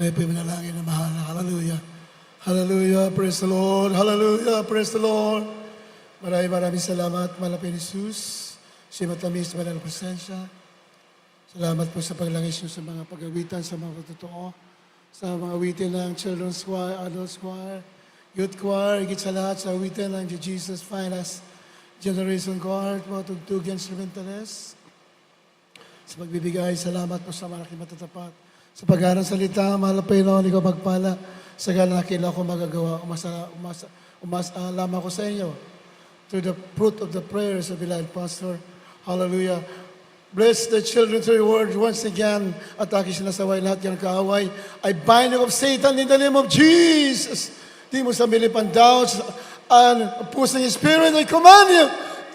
Ay po yung manalangin na mahal. Hallelujah. Hallelujah. Praise the Lord. Hallelujah. Praise the Lord. Maraming salamat, Malapit Jesus. Si matamis ba na presensya. Salamat po sa paglangis niyo sa mga pag-awitan, sa mga totoo, sa mga awitin ng Children's Choir, Adults Choir, Youth Choir, higit sa lahat sa awitin ng Jesus Finest Generation Choir, mga tugtug instrumentalist. Sa pagbibigay, salamat po sa malaking matatapat. Sa pag-aaral salita, mahal na Panginoon, ikaw magpala. Sa gala na kailangan ko magagawa, lamang ko sa inyo. Through the fruit of the prayers of beloved Pastor. Hallelujah. Bless the children through your word once again. At aking sinasaway lahat yan kaaway. I bind you of Satan in the name of Jesus. Di mo sa milipan doubts and puso ng Spirit, I command you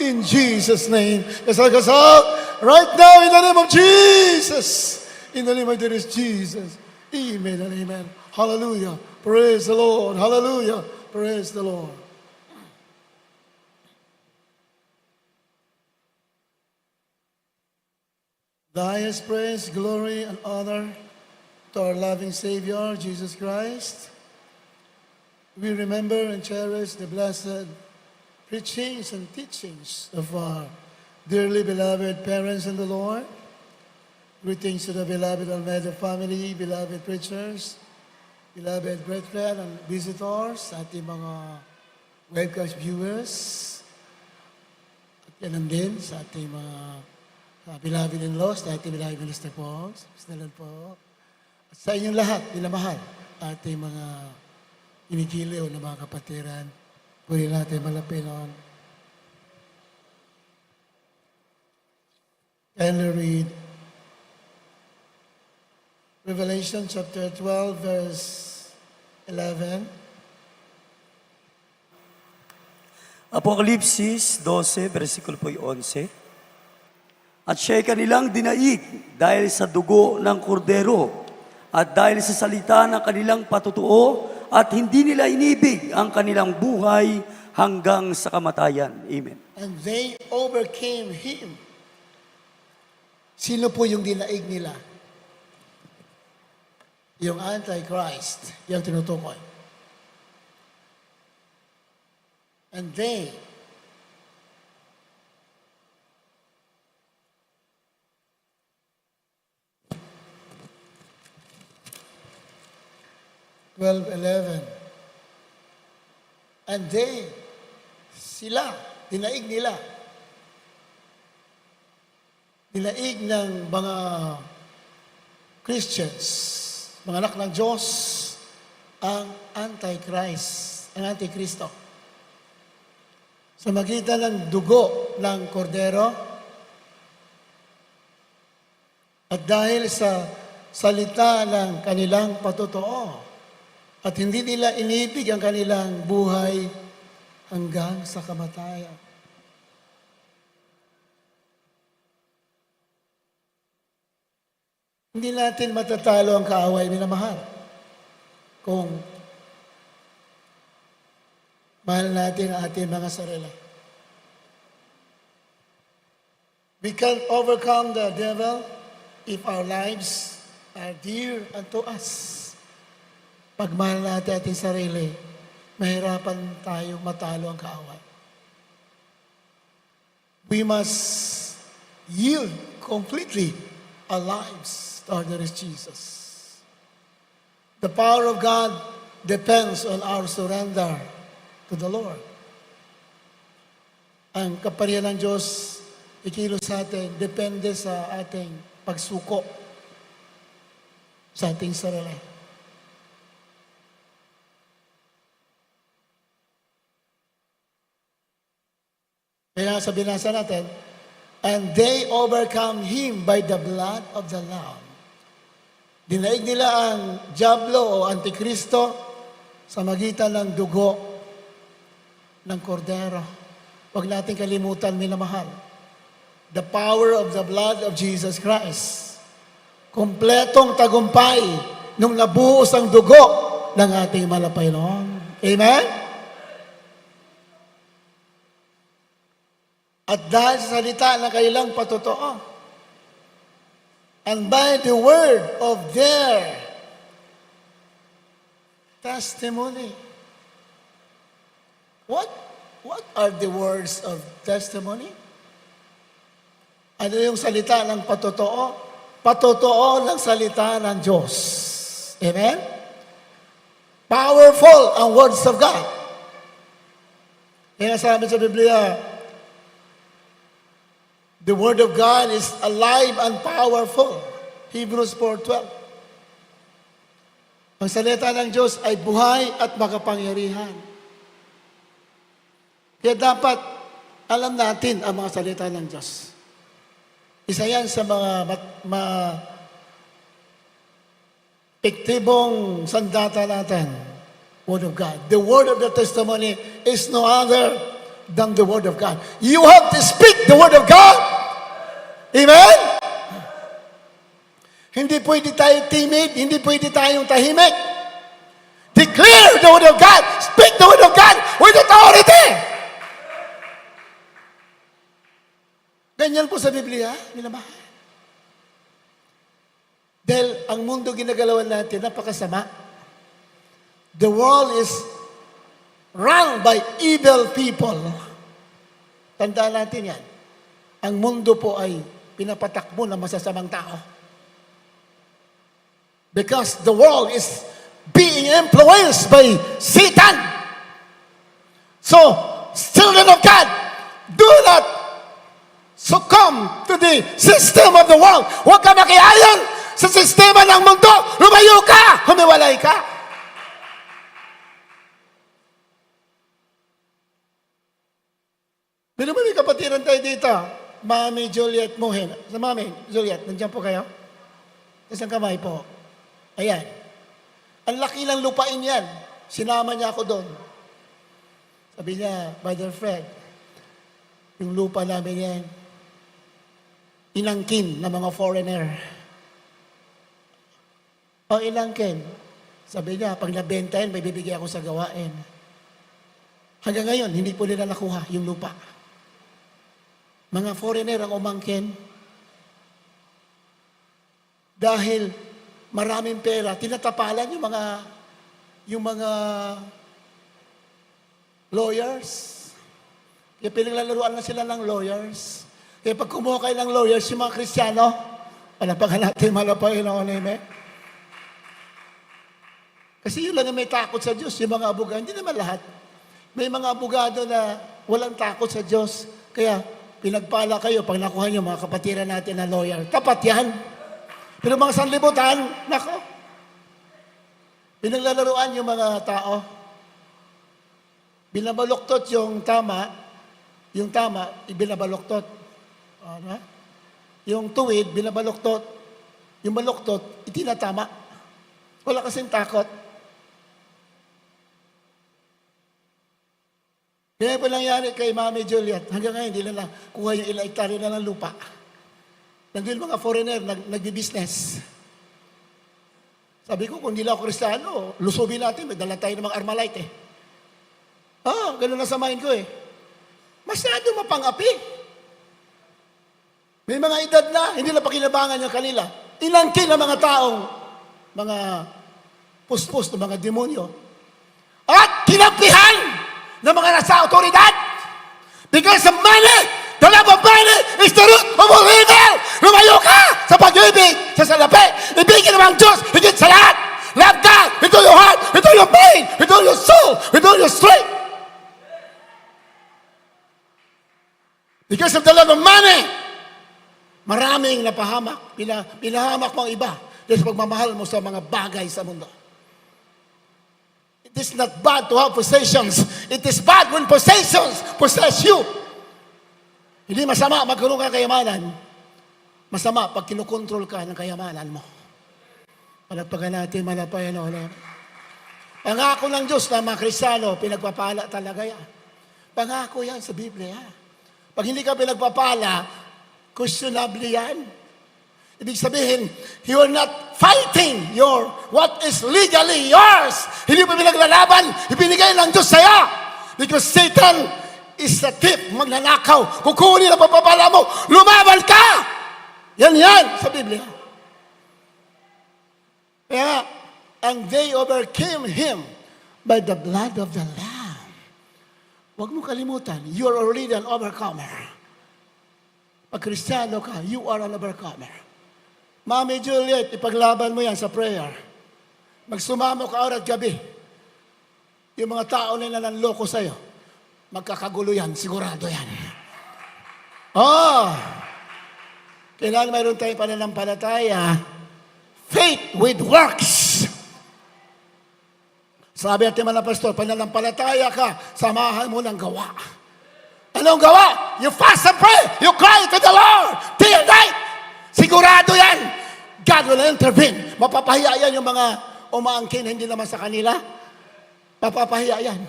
in Jesus' name. Kasal. Right now, in the name of Jesus. In the name of Jesus. Amen and amen. Hallelujah. Praise the Lord. Hallelujah. Praise the Lord. The highest praise, glory, and honor to our loving Savior, Jesus Christ. We remember and cherish the blessed preachings and teachings of our dearly beloved parents in the Lord. Greetings to the beloved Almeida family, beloved preachers, beloved brethren and visitors, ating mga webcast viewers, at yan din sa ating mga beloved in-laws, sa ating beloved minister po, Snalan po, at sa inyong lahat, minamahal, ating mga inikiliw na mga kapatiran, puri natin malapinon. Kindly read Revelation chapter 12, verse 11. Apokalipsis 12, versikulo po 11. At siya'y kanilang dinaig dahil sa dugo ng kordero at dahil sa salita ng kanilang patutuo at hindi nila inibig ang kanilang buhay hanggang sa kamatayan. Amen. And they overcame him. Sino po yung dinaig nila? Yung Antichrist, yung tinutukoy. And they and they, sila, dinaig nila. Dinaig ng mga Christians, mga anak ng Diyos, ang Antichrist, ang Antikristo. Sa magitan ng dugo ng kordero at dahil sa salita ng kanilang patutuo at hindi nila inibig ang kanilang buhay hanggang sa kamatayan. Hindi natin matatalo ang kaaway, minamahal. Kung mahal natin ang ating mga sarili. We can't overcome the devil if our lives are dear unto us. Pag mahal natin ating sarili, mahirapan tayong matalo ang kaaway. We must yield completely our lives to our dearest Jesus. The power of God depends on our surrender to the Lord. Ang kaparihan ng Diyos, ikilos sa atin, depende sa ating pagsuko sa ating sarili. Kaya sa binasa natin, and they overcome him by the blood of the Lamb. Dinaig nila ang Diablo o Antikristo sa magitan ng dugo ng kordero. Huwag natin kalimutan, minamahal. The power of the blood of Jesus Christ. Kompletong tagumpay nung nabuhos ang dugo ng ating Panginoon. Amen? At dahil sa salita ng kanilang patutuo, and by the word of their testimony. What are the words of testimony? Ano yung salita ng patotoo? Patotoo ng salita ng Diyos. Amen? Powerful ang words of God. Kaya sabi sa Biblia, the Word of God is alive and powerful. Hebrews 4:12. Ang salita ng Diyos ay buhay at makapangyarihan. Kaya dapat alam natin ang mga salita ng Diyos. Isa yan sa mga epektibong sandata natin. Word of God. The word of the testimony is no other than the Word of God. You have to speak the Word of God. Amen? Hindi pwede tayo timid, hindi pwede tayong tahimik. Declare the Word of God. Speak the Word of God with authority. Ganyan po sa Biblia, minamahal. Dahil ang mundo ginagalawan natin, napakasama. The world is run by evil people. Tandaan natin yan. Ang mundo po ay pinapatakbo ng masasamang tao. Because the world is being influenced by Satan. So, children of God, do not succumb to the system of the world. Huwag ka makiayon sa sistema ng mundo. Lumayo ka! Humiwalay ka! Pero may kapatiran tayo dito. Mami Juliet Mohen. Sa Mami Juliet, nandiyan po kayo? Isang kamay po. Ayan. Ang laki ng lupain yan. Sinama niya ako doon. Sabi niya, Brother Fred, yung lupa namin yan, inangkin ng mga foreigner. O inangkin. Sabi niya, pag nabenta yan, may bibigyan ako sa gawain. Hanggang ngayon, hindi po nila nakuha yung lupa. Mga foreigner ang umangkin. Dahil maraming pera, tinatapalan yung mga lawyers. Kaya pinaglalaruan na sila ng lawyers. Kaya pag kumuha kayo ng lawyers, yung mga Kristiyano, palapagan natin malapay ng oneme. Kasi yun lang may takot sa Diyos, yung mga abogado. Hindi naman lahat. May mga abogado na walang takot sa Diyos. Kaya pinagpala kayo pag nakuha nyo mga kapatiran natin na lawyer. Tapat yan. Pero mga sanlibutan, nako. Pinaglalaruan yung mga tao. Binabaluktot yung tama, ibinabaluktot. Ano? Yung tuwid, binabaluktot. Yung baluktot, itinatama. Wala kasing takot. Kaya po nangyari kay Mami Juliet, hanggang ngayon, hindi na kuha yung ilang hektarya na ng lupa. Nandun mga foreigner, nagbi-business. Sabi ko, kung hindi lang ako Kristiyano, lusubin natin, may dala tayo ng mga Armalite eh. Ganun na sa mind ko eh. Masyado mapang-api. May mga edad na, hindi na pakinabangan yung kanila. Inangkin ang mga taong, mga puspos ng mga demonyo. At kinampihan ng mga nasa otoridad. Because of money, the love of money is the root of all evil. Lumayo ka sa pag-ibig, sa salapi. Ibigin naman Diyos, higit sa lahat. Love God with all your heart, with all your brain, with all your soul, with all your strength. Because of the love of money, maraming napahamak. Pinahamak mo ang iba dahil sa pagmamahal mo sa mga bagay sa mundo. It is not bad to have possessions. It is bad when possessions possess you. Hindi masama magkaroon ka ng kayamanan. Masama pag kinukontrol ka ng kayamanan mo. Palagpagan natin, malapayan ulit. Pangako ng Diyos na mga Kristiyano, pinagpapala talaga yan. Pangako yan sa Biblia. Pag hindi ka pinagpapala, questionable yan. Ibig sabihin, you are not fighting what is legally yours. Hindi mo pinaglalaban, ibinigay ng Diyos sa'yo. Because Satan is a thief, magnanakaw. Kukunin ang papapala mo, lumaban ka! Yan sa Biblia. Kaya, and they overcame him by the blood of the Lamb. Huwag mo kalimutan, you are already an overcomer. Pag Kristiyano ka, you are an overcomer. Mami Juliet, ipaglaban mo yan sa prayer. Magsumamo ka araw at gabi. Yung mga tao na nanloko sa'yo, magkakagulo yan, sigurado yan. Kailangan mayroon tayong pananampalataya, faith with works. Sabi natin mga pastor, pananampalataya ka, samahan mo ng gawa. Anong gawa? You fast and pray. You cry to the Lord day and night. Sigurado yan. God will intervene. Mapapahiya yan yung mga umaangkin, hindi naman sa kanila. Mapapahiya yan.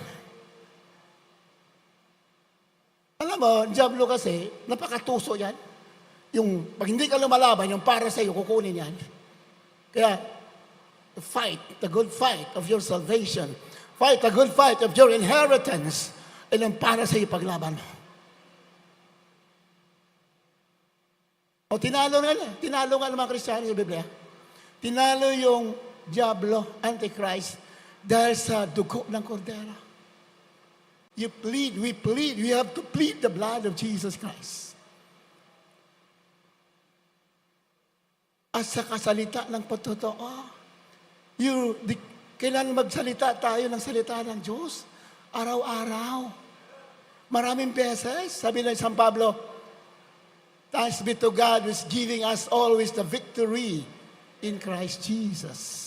Alam mo, Diablo kasi, napakatuso yan. Yung, pag hindi ka lumalaban, yung para sa'yo, kukunin yan. Kaya, fight the good fight of your salvation. Fight the good fight of your inheritance. And yung para sa'yo paglaban mo. O tinalo nga ng mga Kristiyano sa Biblia. Tinalo yung Diablo, Antichrist, dahil sa dugo ng kordero. We have to plead the blood of Jesus Christ. At sa kasalita ng patotoo, kailangan magsalita tayo ng salita ng Diyos, araw-araw. Maraming beses, sabi ng San Pablo, thanks be to God who is giving us always the victory in Christ Jesus.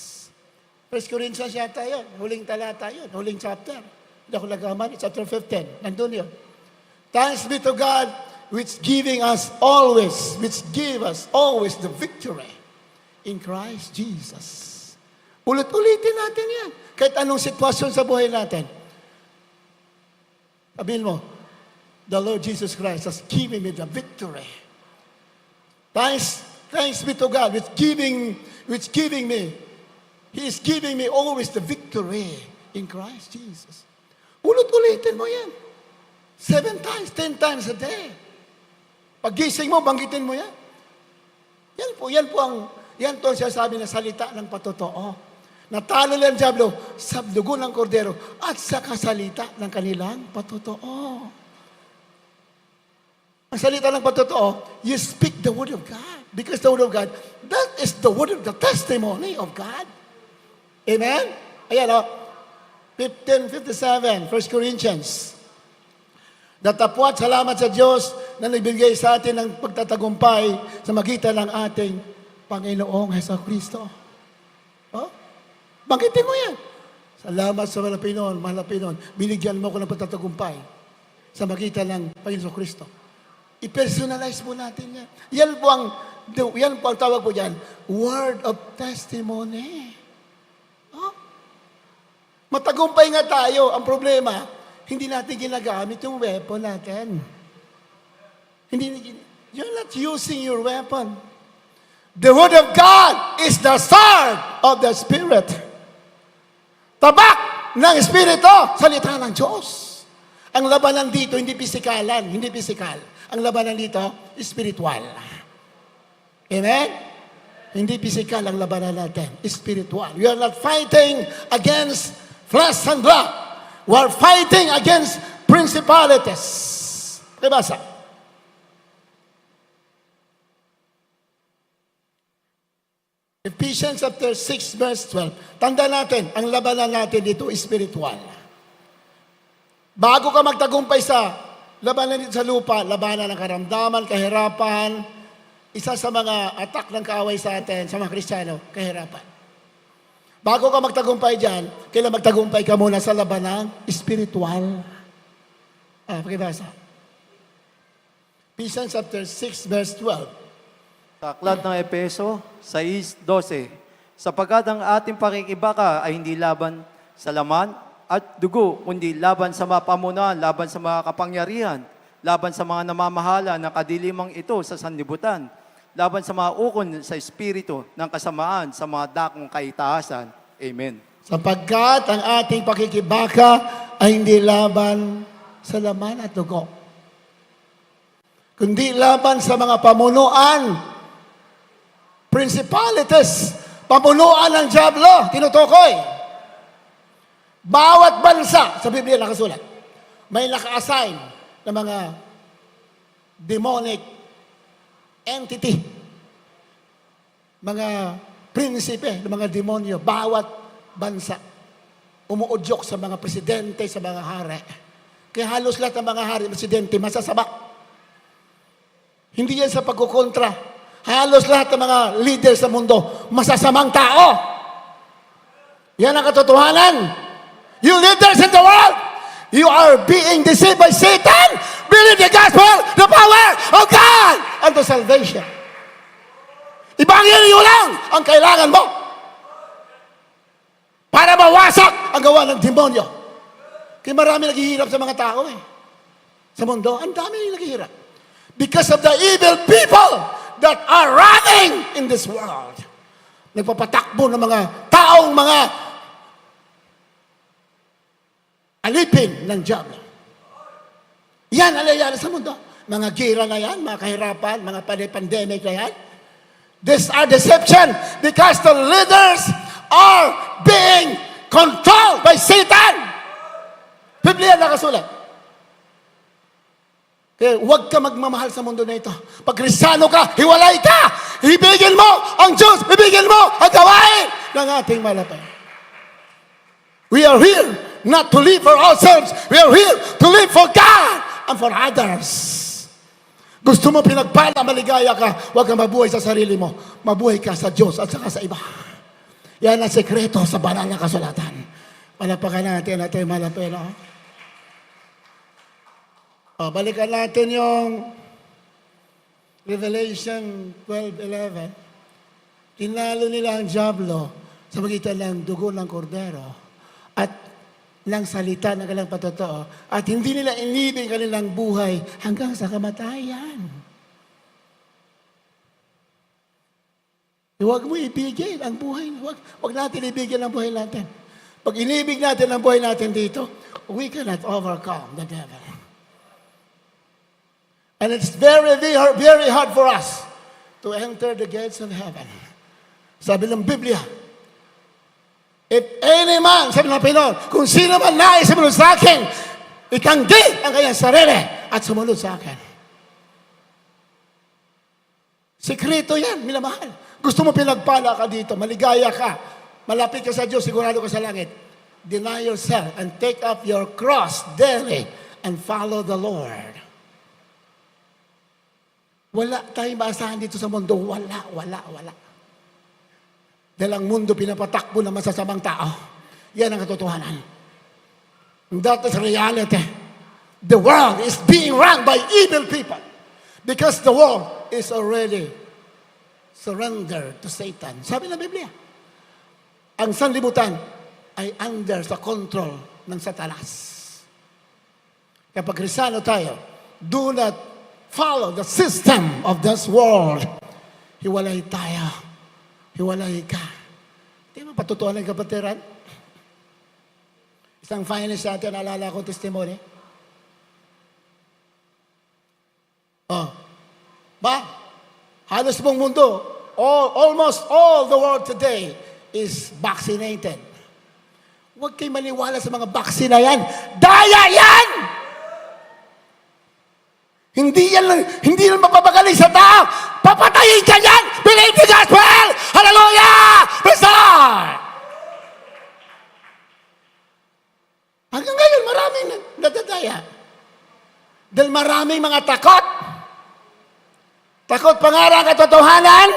1 Corinthians yata yun, huling talata yun, huling chapter. Hindi ako nagaman, chapter 15, nandun yun. Thanks be to God which give us always the victory in Christ Jesus. Ulit-ulitin natin yan. Kahit anong sitwasyon sa buhay natin. Sabihin mo, the Lord Jesus Christ has given me the victory. Thanks be to God which giving me. He is giving me always the victory in Christ Jesus. Ulit-ulitin mo yan. 7 times, 10 times a day. Pag-gising mo, banggitin mo yan. Yan po ang sinasabi na salita ng patotoo. Natalo lang ang Diablo sa dugo ng kordero at sa kasalita ng kanilang patotoo. Ang salita ng patotoo, you speak the word of God. Because the word of God, that is the word of the testimony of God. Amen? Ayan 15:57, 1 Corinthians. Datapwat, salamat sa Diyos na nagbigay sa atin ng pagtatagumpay sa magitan ng ating Panginoong Hesukristo. Banggitin mo yan. Salamat sa mahal na Panginoon, binigyan mo ko ng pagtatagumpay sa magitan ng Panginoong Kristo. I-personalize mo natin yan. Yan po ang tawag po dyan, word of testimony. Matagumpay nga tayo. Ang problema, hindi natin ginagamit yung weapon natin. You're not using your weapon. The word of God is the sword of the Spirit. Tabak ng Espiritu, salita ng Diyos. Ang labanan dito, hindi pisikal. Ang labanan dito, spiritual. Amen? Hindi pisikal ang labanan natin, spiritual. We are not fighting against flesh and blood. We are fighting against principalities. Basa. Ephesians chapter 6 verse 12. Tanda natin, ang labanan natin dito spiritual. Bago ka magtagumpay sa labanan dito sa lupa, labanan ng karamdaman, kahirapan, isa sa mga attack ng kaaway sa atin, sa mga Kristiyano, kahirapan. Bago ka magtagumpay dyan, kailangan magtagumpay ka muna sa labanan spiritual. Pakibasa. Ephesians chapter 6 verse 12. Sa aklat ng Efeso 6:12, sapagkat ang ating pakikibaka ay hindi laban sa laman at dugo, kundi laban sa mga pamunuan, laban sa mga kapangyarihan, laban sa mga namamahala ng kadilimang ito sa sanlibutan, laban sa mga ukon sa espiritu ng kasamaan sa mga dakong kaitaasan. Amen. Sapagkat ang ating pakikibaka ay hindi laban sa laman at dugo, kundi laban sa mga pamunuan, principalities, pamunuan ng Diablo, tinutukoy. Bawat bansa sa Biblia nakasulat, may naka-assign na mga demonic entity, mga prinsipe ng mga demonyo. Bawat bansa umuudyok sa mga presidente, sa mga hari. Kaya halos lahat ng mga hari, presidente, masasama. Hindi yan sa pagkukontra. Halos lahat ng mga leader sa mundo, masasamang tao. Yan ang katotohanan. You leaders in the world, you are being deceived by Satan. Believe the gospel, the power of God, and the salvation. Ibanghelyo lang ang kailangan mo para mawasak ang gawa ng demonyo. Kaya marami naghihirap sa mga tao sa mundo, ang dami naghihirap. Because of the evil people that are running in this world. Nagpapatakbo ng mga taong mga alipin ng diablo. Yan ang nangyayari sa mundo. Mga gira na yan, mga kahirapan, mga pandemic na yan. These are deception because the leaders are being controlled by Satan. Biblia nakasulat. Kaya huwag ka magmamahal sa mundo na ito. Pag Kristiyano ka, hiwalay ka. Ibigin mo ang Diyos. Ibigin mo ang gawain ng ating malapay. We are here not to live for ourselves. We are here to live for God and for others. Gusto mo pinagpala, maligaya ka, huwag kang mabuhay sa sarili mo. Mabuhay ka sa Diyos at saka sa iba. Yan ang sekreto sa banal na kasulatan. Palapakan natin at malapay, no? Balikan natin yung Revelation 12:11. Tinalo nila ang diablo sa magitan ng dugo ng kordero at ng salita ng kanilang patotoo, at hindi nila inibig kanilang buhay hanggang sa kamatayan. Huwag mo ibigin ang buhay. Huwag natin ibigin ang buhay natin. Pag inibig natin ang buhay natin dito, we cannot overcome the devil. And it's very, very hard for us to enter the gates of heaven. Sabi ng Biblia, if any man, sabi ng Panginoon, kung sino man nais sumunod sa akin, ikanggi ang kanyang sarili at sumunod sa akin. Sikreto yan, minamahal. Gusto mo pinagpala ka dito, maligaya ka, malapit ka sa Diyos, sigurado ka sa langit. Deny yourself and take up your cross daily and follow the Lord. Wala tayong maasahan dito sa mundo. Wala. Dahil ang mundo pinapatakbo ng masasamang tao. Yan ang katotohanan. That is reality. The world is being run by evil people. Because the world is already surrendered to Satan. Sabi ng Biblia, ang sanlibutan ay under sa control ng Satanas. Kapag Kristiyano tayo, do not follow the system of this world. Hiwalay tayo. Hiwalay ka. Hindi mo patutuan ng kapatiran? Isang finance natin, naalala ko testimony. Halos buong mundo, almost all the world today is vaccinated. Huwag kayo maniwala sa mga vaccine na yan. Daya yan! Hindi yan mapapagaling sa tao. Papatayin ka yan! Believe the gospel! Hallelujah! Praise the Lord! Hanggang ngayon, maraming nadadaya. Dahil maraming mga takot. Takot pangarang katotohanan.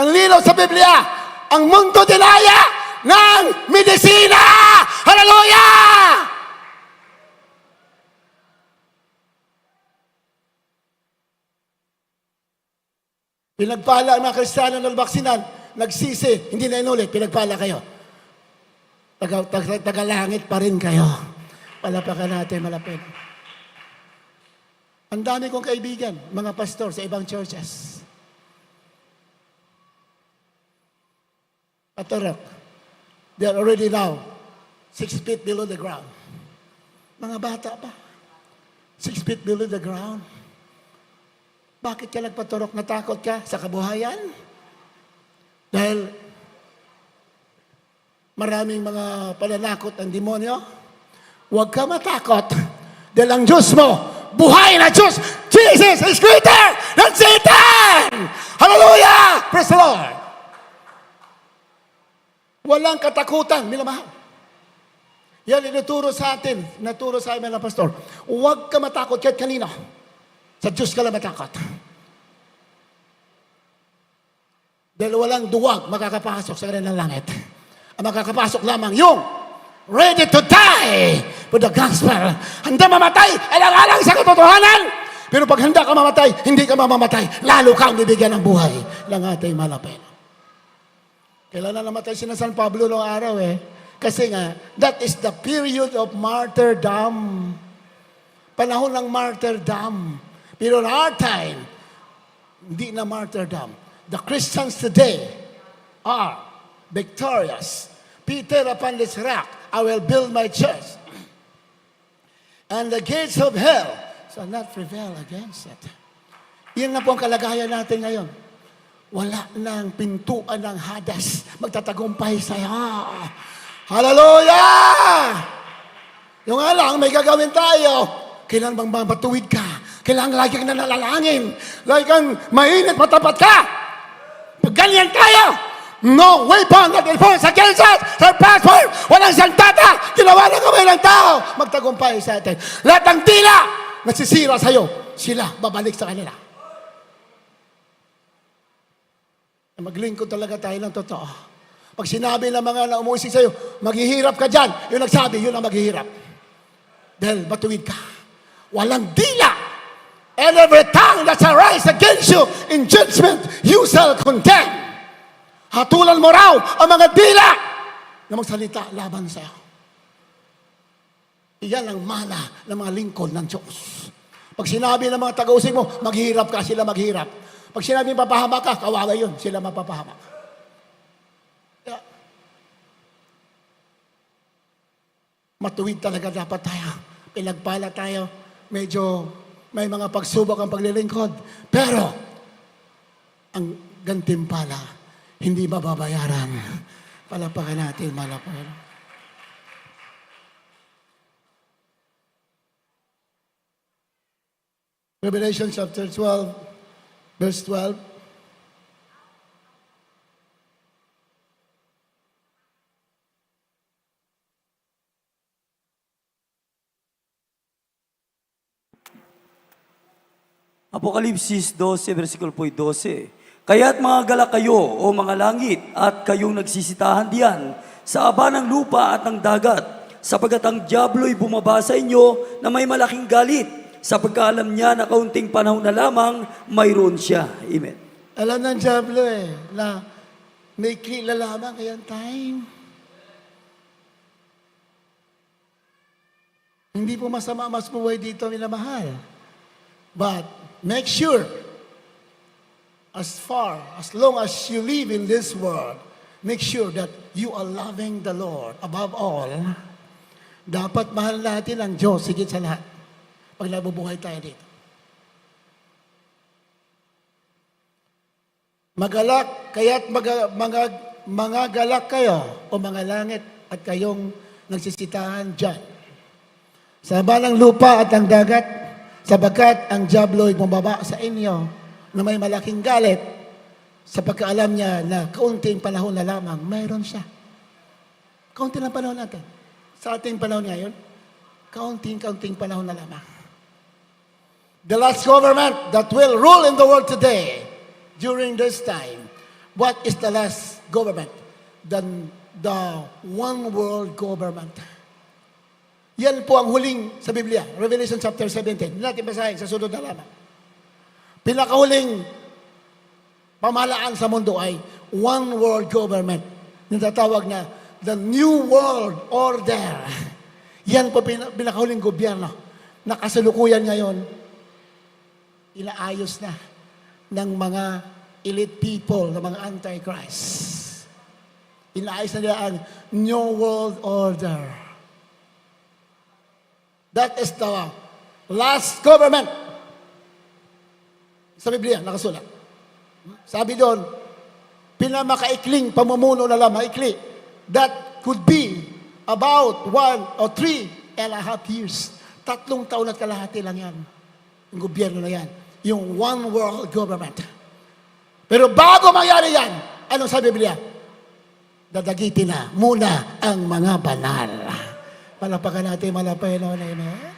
Ang linaw sa Biblia, ang mundo dinaya ng medisina! Hallelujah! Pinagpala ang mga Kristiyano ng baksinan, nagsisi, hindi na inulit, pinagpala kayo. Tagalangit pa rin kayo. Palapakan natin, malapit. Ang dami kong kaibigan, mga pastor sa ibang churches. Patorok, they are already now 6 feet below the ground. Mga bata pa, 6 feet below the ground. Bakit ka nagpaturok? Natakot ka sa kabuhayan? Dahil maraming mga pananakot ng demonyo, huwag ka matakot. Dahil ang Diyos mo, buhay na Diyos. Jesus is greater than Satan! Hallelujah! Praise the Lord! Walang katakutan, minamahal. Yan inuturo sa atin, naturo sa amin ng pastor. Huwag ka matakot kahit kanino. Sa Diyos ka lang matakot. Dahil walang duwag makakapasok sa kanilang langit. Ang makakapasok lamang yung ready to die for the gospel. Handa mamatay, alang-alang sa katotohanan. Pero pag handa ka mamatay, hindi ka mamamatay. Lalo kang bibigyan ng buhay ng ating malapit. Kailan na namatay si San Pablo noong araw Kasi nga, that is the period of martyrdom. Panahon ng martyrdom. Pero in our time, hindi na martyrdom. The Christians today are victorious. Peter, upon this rock, I will build my church. And the gates of hell shall not prevail against it. Yan na po ang kalagayan natin ngayon. Wala nang pintuan ng Hades magtatagumpay sa'yo. Hallelujah! Yung nga lang, may gagawin tayo. Kailan bang matuwid ka? Kailangan lagi kang nanalangin. Lagi kang mainit, matapat ka. Pag ganyan tayo, no weapon that is formed against us shall prosper. Walang santata, ginawa ng kamay ng tao, magtagumpay sa atin. Lahat ng tila, nasisira sa'yo, sila babalik sa kanila. Maglingkod talaga tayo ng totoo. Pag sinabi ng mga na umuusig sa'yo, maghihirap ka dyan, yung nagsabi, yun ang maghihirap. Dahil matuwid ka. Walang dila. And every tongue that shall rise against you in judgment, you shall condemn. Hatulan mo raw ang mga dila na magsalita laban sa iyo. Iyan ang mana ng mga lingkod ng Diyos. Pag sinabi ng mga taga-usig mo, maghihirap ka, sila maghihirap. Pag sinabi mapahamak ka, kawawa yun, sila mapapahamak. Kaya, matuwid talaga dapat tayo. Pinagpala tayo. Medyo may mga pagsubok ang paglilingkod. Pero, ang gantimpala, hindi mababayaran. Palapakan natin, malapakan. Revelation chapter 12, verse 12. Apokalipsis 12, versikulo po 12. Kaya't mga galak kayo, o mga langit, at kayong nagsisitahan diyan, sa aba ng lupa at ng dagat, sapagkat ang diablo'y bumaba sa inyo na may malaking galit, sapagkat alam niya na kaunting panahon na lamang, mayroon siya. Amen. Alam ng Diablo na may kila lamang kayang time. Hindi po masama mas buhay dito, minamahal. But make sure, as long as you live in this world, make sure that you are loving the Lord. Above all, dapat mahal natin ang Diyos higit sa lahat pag nabubuhay tayo dito. Magalak, kaya't mga galak kayo o mga langit at kayong nagsisitahan dyan. Sa balang lupa at ang dagat, sapagkat ang diablo'y bumaba sa inyo na may malaking galit, sapagkat alam niya na kaunting panahon na lamang, mayroon siya. Kaunti lang panahon natin. Sa ating panahon ngayon, kaunting panahon na lamang. The last government that will rule in the world today, during this time, what is the last government? The one world government. Yan po ang huling sa Biblia, Revelation chapter 17. Hindi natin basahin sa sunod na lamang. Pinakahuling pamahalaan sa mundo ay one world government. Natatawag na the New World Order. Yan po pinakahuling gobyerno. Nakasalukuyan ngayon, inaayos na ng mga elite people, ng mga antichrist. Inaayos na nila ang New World Order. That is the last government. Sa Biblia, nakasulat. Sabi doon, pinamakaikling pamumuno na lang, maikli. That could be about 1 or 3.5 years. 3 taon at kalahati lang yan. Yung gobyerno na yan. Yung one world government. Pero bago mangyari yan, anong sabi Biblia? Dadagitin na muna ang mga banal. Palapakan natin, Panginoon. Amen.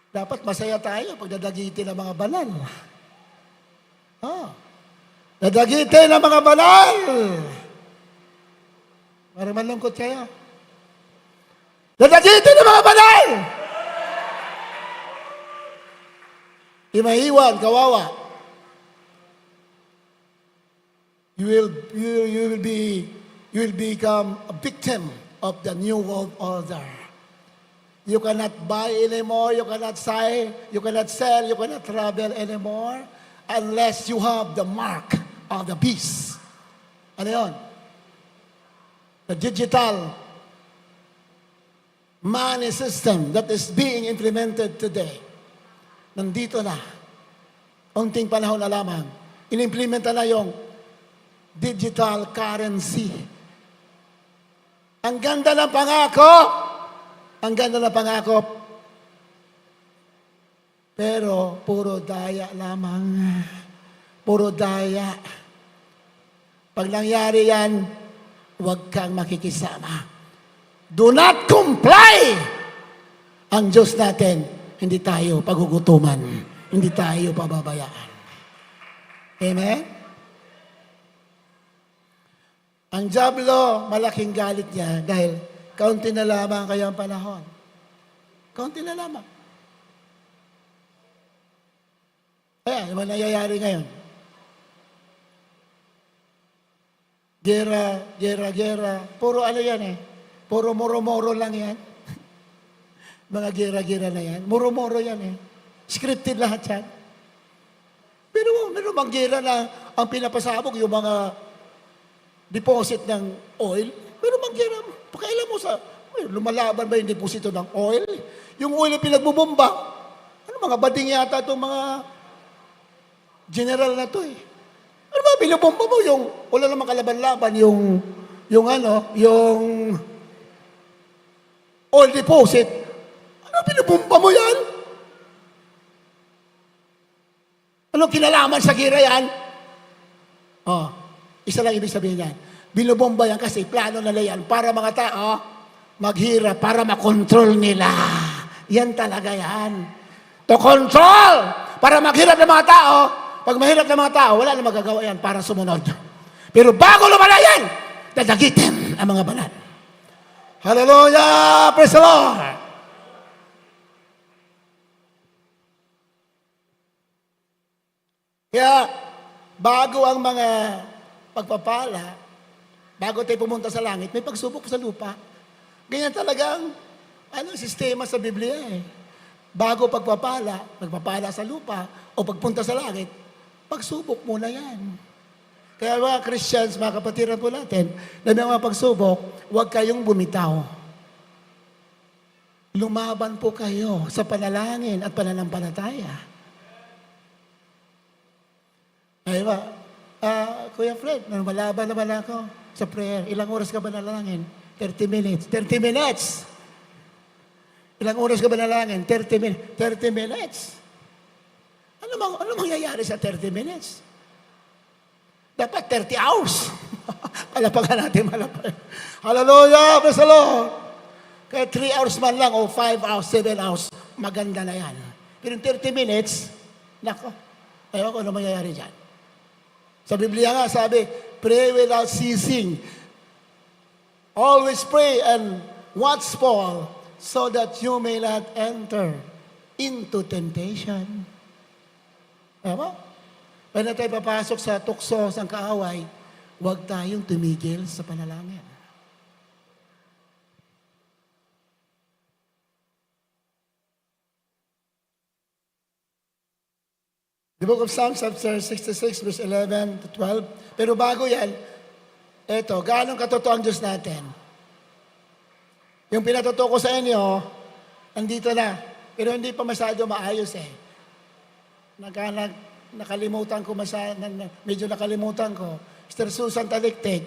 Dapat masaya tayo pag dadagitin ang mga banal. Dadagitin ang mga banal. Para malungkot kayo. Dadagitin ang mga banal. Di maiwan, kawawa. You will become a victim of the new world order. You cannot buy anymore, you cannot sell, you cannot travel anymore unless you have the mark of the beast. Ano yun? The digital money system that is being implemented today. Nandito na. Unting panahon na lamang. Inimplementa na yung digital currency. Ang ganda ng pangako. Ang ganda ng pangako. Pero puro daya lamang. Puro daya. Pag nangyari yan, huwag kang makikisama. Do not comply! Ang Diyos natin, hindi tayo pagugutuman. Hindi tayo pababayaan. Amen? Ang Diablo, malaking galit niya dahil kaunti na lamang kayo ang panahon. Kaunti na lamang. Kaya, ano nangyayari ngayon? Gera. Puro ano yan eh. Puro moro-moro lang yan. Mga gera na yan. Moro-moro yan eh. Scripted lahat yan. Pero meron bang gera na ang pinapasabog yung mga deposit ng oil? Meron bang gera? Pakailan mo sa, lumalaban ba yung deposito ng oil? Yung oil yung pinagbubomba. Ano mga bading yata itong mga general na to eh. Ano ba, binubomba mo yung, wala namang kalaban-laban, yung oil deposit. Ano, binubomba mo yan? Ano kinalaman sa gira yan? Isa lang ibig sabihin yan. Binubomba yan kasi plano nila yan para mga tao maghirap, para makontrol nila. Yan talaga yan. To control! Para maghirap ng mga tao. Pag mahirap ng mga tao, wala na magagawa yan para sumunod. Pero bago lumala yan, dadagitin ang mga banal. Hallelujah! Praise the Lord! Kaya, bago ang mga pagpapala, bago tayo pumunta sa langit, may pagsubok sa lupa. Ganyan talagang sistema sa Biblia eh. Bago pagpapala sa lupa o pagpunta sa langit, pagsubok muna yan. Kaya mga Christians, mga kapatiran po natin, na may mga pagsubok, huwag kayong bumitaw. Lumaban po kayo sa panalangin at pananampalataya. Ay ba? Kuya Fred, malaban naman ako sa prayer. Ilang oras ka ba nalangin? 30 minutes. 30 minutes! Ilang oras ka ba nalangin? 30 minutes. 30 minutes. Ano mangyayari sa 30 minutes? Dapat 30 hours. Palapagan natin, malapagan. Hallelujah! Praise the Lord! Kaya 3 hours man lang o 5 hours, 7 hours, maganda na yan. Pero 30 minutes, nako, ewan ko ano mangyayari dyan. Sa Biblia nga, sabi, pray without ceasing. Always pray and watch for so that you may not enter into temptation. Ewa? Pag na tayo papasok sa tukso, sa kaaway, huwag tayong tumigil sa panalangin. The book of Psalms, chapter 66, verse 11 to 12. Pero bago yan, eto, gaano katotoo ang Diyos natin? Yung pinatotoo ko sa inyo, andito na. Pero hindi pa masyado maayos eh. Nakalimutan ko medyo nakalimutan ko. Sister Susan Taliktik,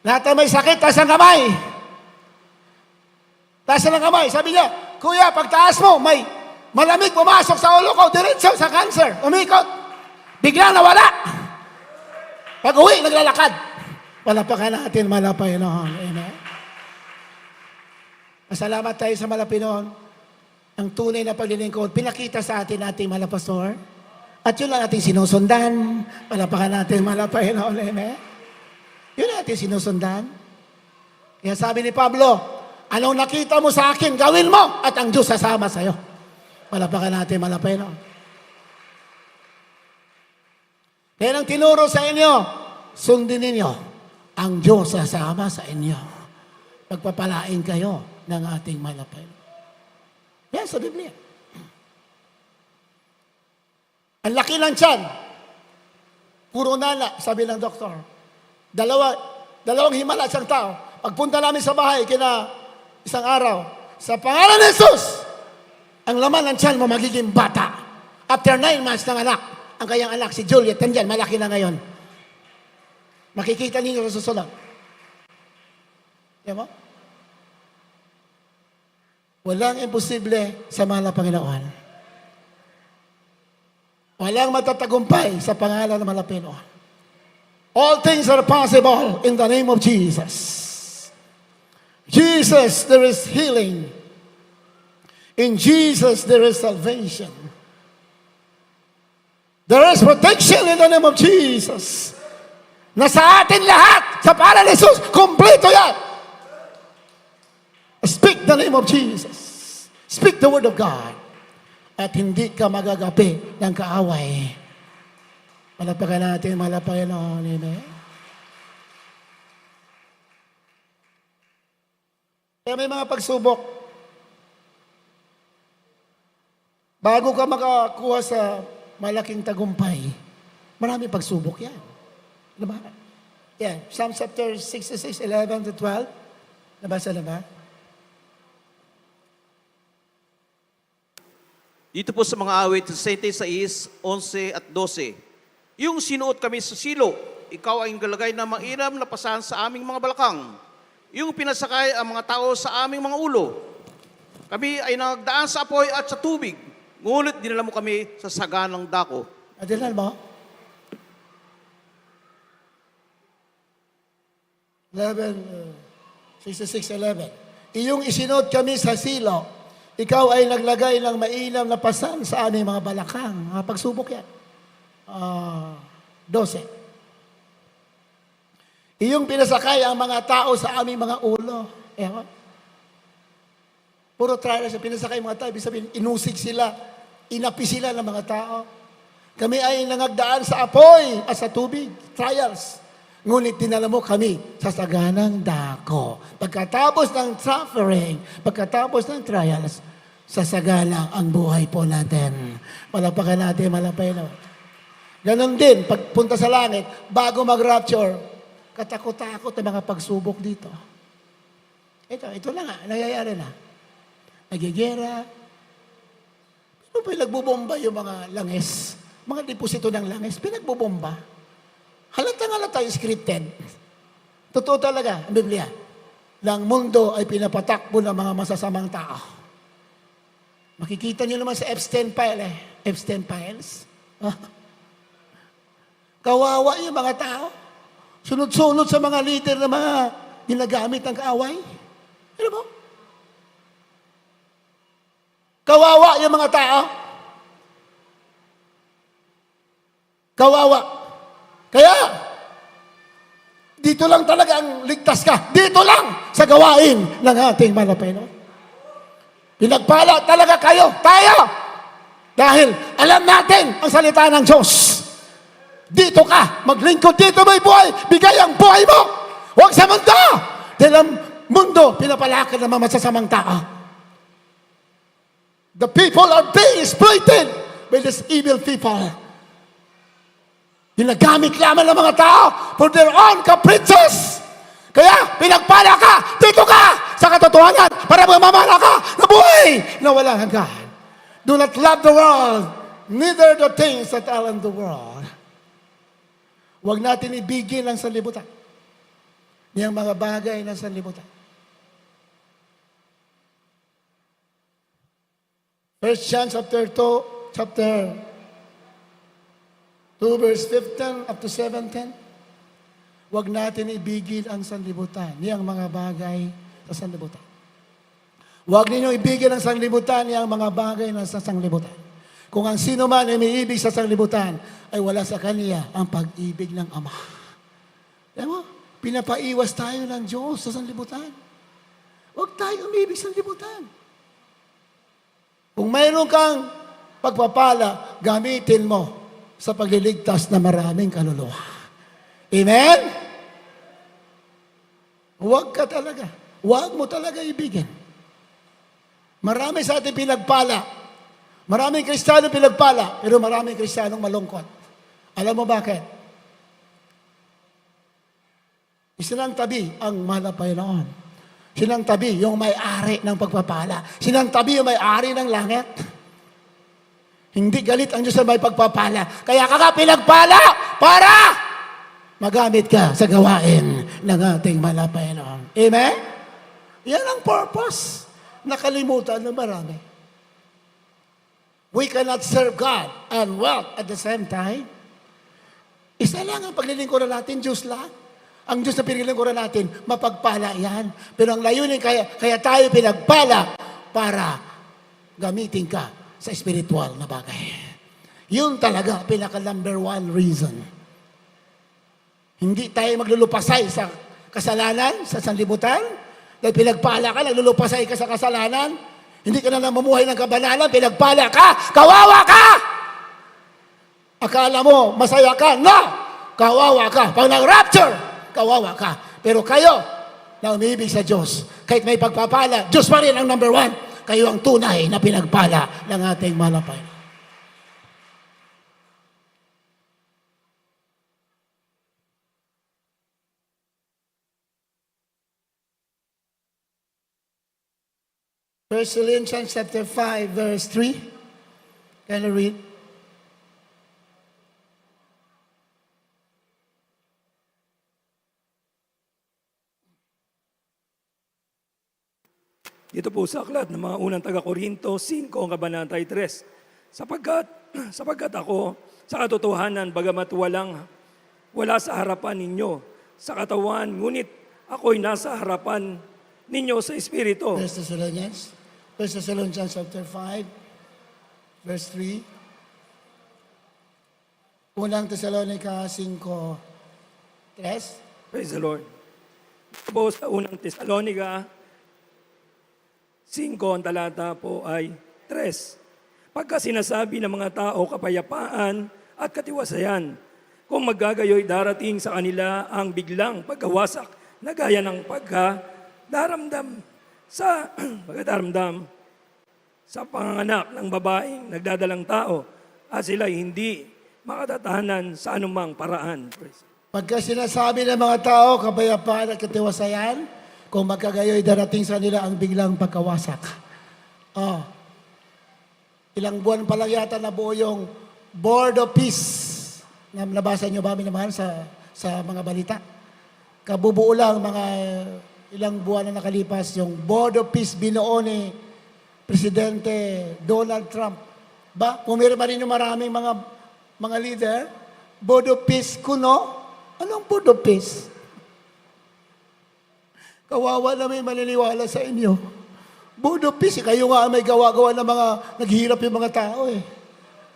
Lahat na may sakit, taas ang kamay. Taas ang kamay. Sabi niya, Kuya, pagtaas mo, may malamig pumasok sa ulo ko, diretso sa cancer. Umikot. Bigla nawala. Pag uwi, naglalakad. Palapakan natin, Malapinoon. Amen. Masalamat tayo sa Malapinoon. Ang tunay na paglilingkod, pinakita sa atin ating Malapastor. At yun lang ating sinusundan. Palapakan natin, Malapinoon. Amen. Yun ang ating sinusundan. Kaya sabi ni Pablo, anong nakita mo sa akin, gawin mo, at ang Diyos sasama sa'yo. Palapakan natin, Malapinoon. Kaya nang tinuro sa inyo, sundin ninyo, ang Diyos sasama sa inyo. Pagpapalain kayo ng ating Malapinoon. Yan sa Biblia. Ang laki ng tiyan. Puro nana, sabi ng doktor. Dalawang himala isang tao. Pagpunta namin sa bahay, isang araw, sa pangalan ni Jesus, ang laman ng tiyan mo magiging bata. After 9 months ng anak, ang kayang anak, si Juliet, nandyan, malaki na ngayon. Makikita ninyo sa susunod. Diyan mo? Walang imposible sa mahal na Panginoon. Walang matatagumpay sa pangalan ng mahal na Panginoon. All things are possible in the name of Jesus. Jesus, there is healing. In Jesus, there is salvation. There is protection in the name of Jesus. Nasa atin lahat, sa pangalan ni Jesus, kompleto yan. Speak the name of Jesus. Speak the word of God. At hindi ka magagapi ng kaaway. Malapakan natin, malapakan natin. Amen. Kaya may mga pagsubok. Bago ka makakuha sa malaking tagumpay, marami pagsubok yan. Ano ba? Yan. Psalm chapter 66, 11 to 12. Nabasa na ba? Dito po sa mga awit, 66, 11 at 12. Yung sinuot kami sa silo, ikaw ay galagay na mainam na pasahan sa aming mga balakang. Yung pinasakay ang mga tao sa aming mga ulo. Kami ay nagdaan sa apoy at sa tubig, ngunit dinala mo kami sa saganang dako. Adilan mo? 66:11. Iyong isinod kami sa silo. Ikaw ay naglagay ng mainam na pasan sa aming mga balakang. Mga pagsubok yan. 12. Iyong pinasakay ang mga tao sa aming mga ulo. Ewan. Puro trials. Pinasakay ang mga tao. Ibig sabihin, inusig sila. Inapi sila ng mga tao. Kami ay nangagdaan sa apoy at sa tubig. Trials. Ngunit dinala mo kami sa saganang dako. Pagkatapos ng suffering, pagkatapos ng trials, sa sagana ang buhay po natin. Malapakan natin, malapakan natin. Ganon din, pagpunta sa langit, bago mag-rapture, katakot-takot ang mga pagsubok dito. Ito lang nga, nangyayari na. Nagigera. Ano pa nagbubomba yung mga langis? Mga deposito ng langis, pinagbubomba. Halata yung scripted. Totoo talaga, ang Biblia. Lang mundo ay pinapatakbo ng mga masasamang tao. Makikita niyo naman sa Epstein file Epstein files. Kawawa yung mga tao. Sunod-sunod sa mga leader na mga ginagamit ng kaaway. Ano mo? Kawawa yung mga tao. Kawawa. Kaya, dito lang talaga ang ligtas ka. Dito lang sa gawain ng ating Malapino. Pinagpala talaga kayo, tayo. Dahil alam natin ang salita ng Diyos. Dito ka, maglingkod dito may buhay, bigay ang buhay mo. Huwag sa mundo. Dahil ang mundo, pinapalakad ng mga masasamang tao. The people are being exploited by these evil people. Ginagamit lamang ng mga tao for their own caprices. Kaya, pinagpala ka, dito ka, sa katotohanan, para mamamala ka na buhay na walang hanggan. Do not love the world, neither the things that are in the world. Huwag natin ibigin ang sanlibutan. niyang mga bagay na sanlibutan. First John chapter 2 verse 15 up to 17. Huwag natin ibigin ang sanlibutan, niyang mga bagay sa sanlibutan. Huwag ninyong ibigin ang sanlibutan, niyang mga bagay na sa sanlibutan. Kung ang sino man ay may ibig sa sanlibutan, ay wala sa kaniya ang pag-ibig ng Ama. Alam mo, pinapaiwas tayo ng Diyos sa sanlibutan. Huwag tayo umibig sa sanlibutan. Kung mayroon kang pagpapala, gamitin mo sa pagliligtas na maraming kaluluwa. Amen? Huwag ka talaga. Huwag mo talaga ibigin. Marami sa ating pinagpala. Maraming Kristiyano pinagpala, pero maraming Kristiyanong malungkot. Alam mo bakit? Isinantabi ang malapayanoon. Sinantabi yung may-ari ng pagpapala. Sinantabi yung may-ari ng langit. Hindi galit ang Diyos sa may pagpapala. Kaya ka pinagpala para magamit ka sa gawain ng ating malapayanoon. Amen? Yan ang purpose. Nakalimutan ng marami. We cannot serve God and wealth at the same time. Isa lang ang paglilingkuran natin, Diyos lang. Ang Diyos na pinilingkuran natin, mapagpala yan. Pero ang layunin, kaya tayo pinagpala para gamitin ka sa spiritual na bagay. Yun talaga, pinaka-number one reason. Hindi tayo maglulupasay sa kasalanan, sa sanlibutan. Dahil pinagpala ka, naglulupasay ka sa kasalanan. Hindi ka na namumuhay ng kabanalan, pinagpala ka, kawawa ka! Akala mo, masaya ka? No! Kawawa ka. Pag nag-rapture, kawawa ka. Pero kayo, na umiibig sa Diyos, kahit may pagpapala, Diyos pa rin ang number one. Kayo ang tunay na pinagpala ng ating malapay. First Corinthians chapter 5, verse 3. Can you read? Dito po sa aklat ng mga unang taga-Korinto 5, ang kabanata 3. Sapagkat ako, sa katotohanan, bagamat wala sa harapan ninyo sa katawan, ngunit ako'y nasa harapan ninyo sa Espiritu. First Thessalonians chapter 5, verse 3. Unang Tesalonica 5, 3. Praise the Lord. Dito po sa unang Tesalonica 5, ang talata po ay 3. Pagka sinasabi ng mga tao kapayapaan at katiwasayan, kung magagayo'y darating sa kanila ang biglang pagkawasak na gaya ng pagkadaramdam sa panganganak ng babaeng nagdadalang tao at sila'y hindi makatatahanan sa anumang paraan. Praise. Pagka sinasabi ng mga tao, kapayapaan at katiwasayan, kung magkagayo'y darating sa nila ang biglang pagkawasak. Ilang buwan pa lang yata nabuo yung Board of Peace. Nabasa niyo ba, minamahal, sa mga balita? Kabubuo lang, mga ilang buwan na nakalipas, yung Board of Peace binuo ni Presidente Donald Trump. Pumirma rin yung maraming mga leader. Board of Peace, kuno? Anong Board of Peace? Kawawa na may maniniwala sa inyo. Board of Peace, kayo nga may gawa-gawa ng mga naghihirap yung mga tao eh.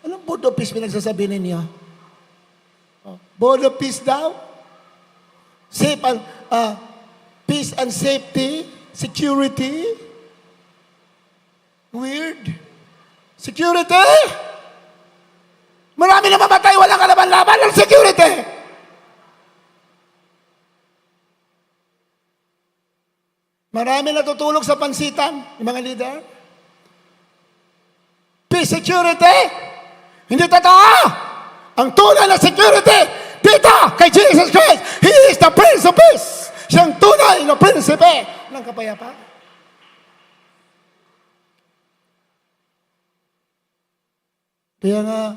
Anong Board of Peace pinagsasabi ninyo? Board of Peace daw? Peace and safety, security. Weird. Security? Marami na mamatay, walang kalaban-laban ng security. Marami natutulog sa pansitan, yung mga leader. Peace, security? Hindi totoo! Ang tunay na security, dito, kay Jesus Christ, He is the Prince of Peace. Siyang tunay na prinsipe ng kapayapaan. Kaya nga,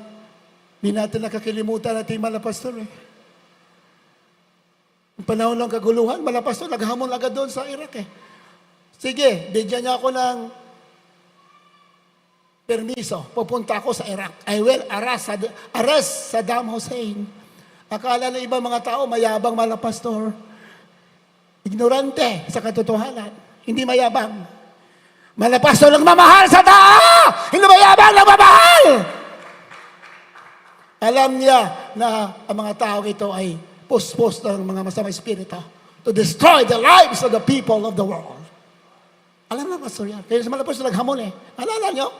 di natin nakakilimutan natin mga pastor eh. panahon ng kaguluhan, malapas to, naghamon agad doon sa Iraq eh. Sige, bigyan niya ako ng permiso, pupunta ako sa Iraq. I will arrest Saddam Hussein. Akala ng ibang mga tao, mayabang mga pastor. Ignorante sa katotohanan. Hindi mayabang. Mga pastor lang mamahal sa tao! Hindi mayabang lang mamahal! Alam niya na ang mga tao ito ay puspos ng mga masamang espiritu to destroy the lives of the people of the world. Alam na, pastor yan. Kaya sa mga pastor naghamon eh. Alala niyo?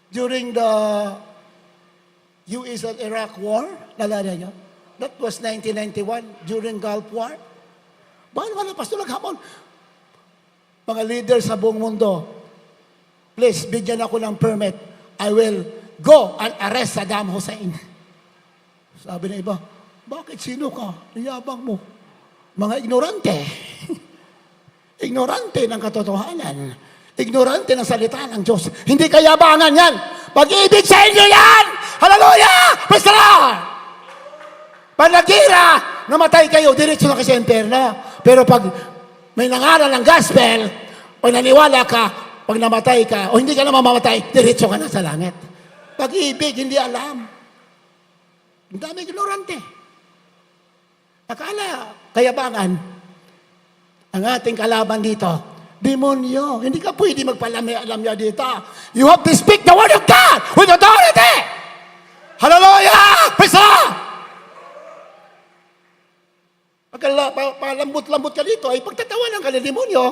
During the US and Iraq War, nalala niyo? That was 1991, during Gulf War. Bakit wala pastor naghamon? Mga leaders sa buong mundo, please, bigyan ako ng permit. I will go and arrest Saddam Hussein. Sabi ng iba, bakit sino ka? Niyabang mo. Mga ignorante. Ignorante ng katotohanan. Ignorante ng salita ng Diyos. Hindi kayabangan yan. Pag-ibig sa inyo yan! Hallelujah! Praise the Lord! Pag nagira, namatay kayo, diretso na kasi impyerno. Pero pag may nangaral ng gospel, o naniwala ka, pag namatay ka, o hindi ka na mamamatay, diretso ka na sa langit. Pag-ibig, hindi alam. Ang dami ignorante. Akala, kayabangan, ang ating kalaban dito, demonyo. Hindi ka pwede magpalami-alam niya dito. You have to speak the word of God with authority. Hallelujah! Praise the Lord! Palambot-lambot ka dito, ay pagtatawanan ka ng demonyo.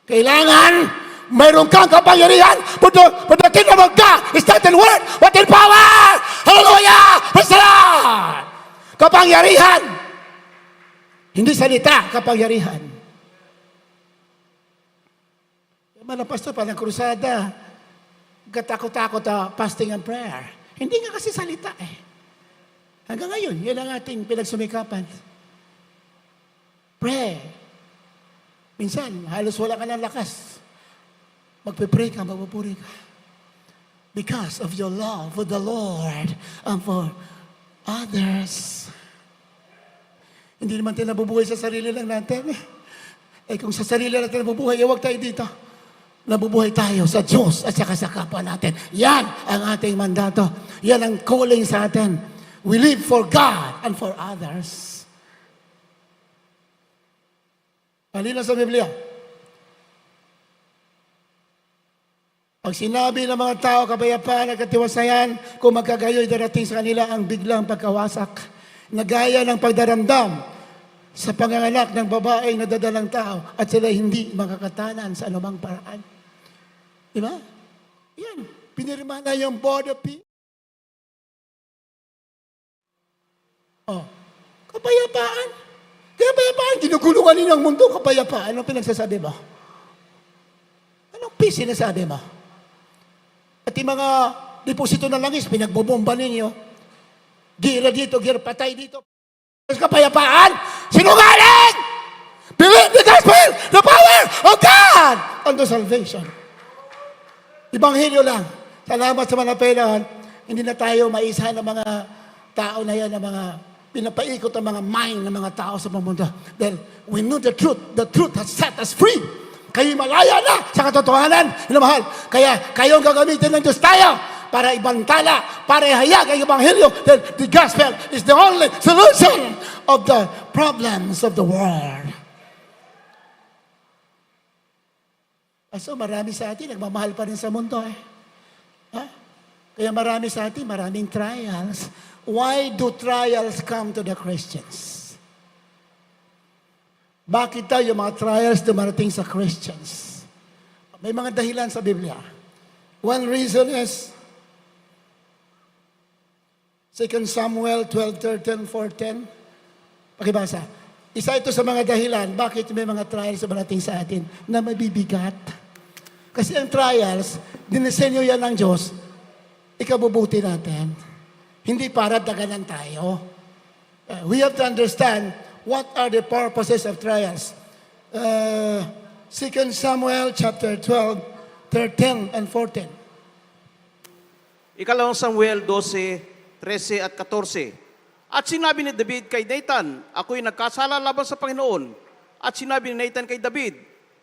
Kailangan mayroon kang kapangyarihan for the kingdom of God is not in word, but in power. Hallelujah! Praise the Lord! Kapangyarihan. Hindi salita, kapangyarihan. Mga pastor, parang krusada, katakot-takot fasting and prayer. Hindi nga kasi salita eh. Hanggang ngayon, yan ang ating pinagsumikapan. Pray. Minsan, halos wala ka ng lakas. Magpipray ka, magpupuri ka. Because of your love for the Lord and for others. Hindi naman tayo nabubuhay sa sarili lang natin. Eh kung sa sarili natin nabubuhay, huwag tayo dito. Nabubuhay tayo sa Diyos at saka sa kapwa natin. Yan ang ating mandato. Yan ang calling sa atin. We live for God and for others. Halina sa Biblia. Pag sinabi ng mga tao, kapayapaan at katiwasayan, kung magkagayo'y darating sa kanila ang biglang pagkawasak, na gaya ng pagdaramdam sa panganganak ng babaeng nadadalang tao at sila hindi makakatanan sa anumang paraan. Di ba? Yan. Pinirma na yung Board of Peace. Oh, kapayapaan. Kapayapaan. Ginugulungan niyo ang mundo, kapayapaan. Anong pinagsasabi mo? Anong peace sinasabi mo? At yung mga deposito ng langis, pinagbobomba ninyo. Gira dito, gira patay dito. Kapayapaan, sinungaling! Believe the gospel, the power of God unto salvation. Ibanghilyo lang. Salamat sa mga panahon. Hindi na tayo maisa ng mga tao na yan, ng mga pinapaikot ang mga mind ng mga tao sa mundo. Dahil we know the truth has set us free. Kayo malaya na sa katotohanan, minamahal. Kaya kayong gagamitin ng Diyos tayo para ibantala, para ihayag ang Ebanghelyo that the gospel is the only solution of the problems of the world. So marami sa atin, nagmamahal pa rin sa mundo eh. Ha? Kaya marami sa atin, maraming trials. Why do trials come to the Christians? Bakit tayo mga trials dumarating sa Christians? May mga dahilan sa Biblia. One reason is 2 Samuel 12:13, 14. Pakibasa. Isa ito sa mga dahilan bakit may mga trials dumarating sa atin na mabibigat. Kasi ang trials, dinisenyo yan ng Diyos, ikabubuti natin. Hindi para daganan tayo. We have to understand what are the purposes of trials. 2 Samuel chapter 12, 13 and 14. Ikalawang Samuel 12, 13 at 14. At sinabi ni David kay Nathan, ako'y nagkasala laban sa Panginoon. At sinabi ni Nathan kay David,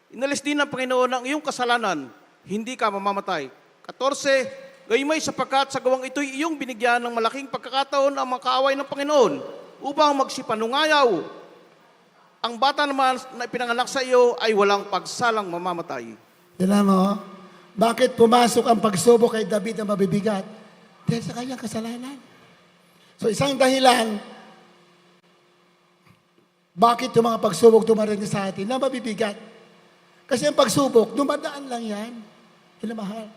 inalis din ng Panginoon ang iyong kasalanan, hindi ka mamamatay. 14, gayumay sapagkat sa gawang ito'y iyong binigyan ng malaking pagkakataon ang mga kaaway ng Panginoon upang magsipanungayaw. Ang bata naman na ipinanganak sa iyo ay walang pagsalang mamamatay. Tignan mo, bakit pumasok ang pagsubok kay David na mabibigat? Dahil sa kanyang kasalanan. So isang dahilan, bakit yung mga pagsubok dumarating sa atin na mabibigat? Kasi ang pagsubok, dumadaan lang yan. Mahal.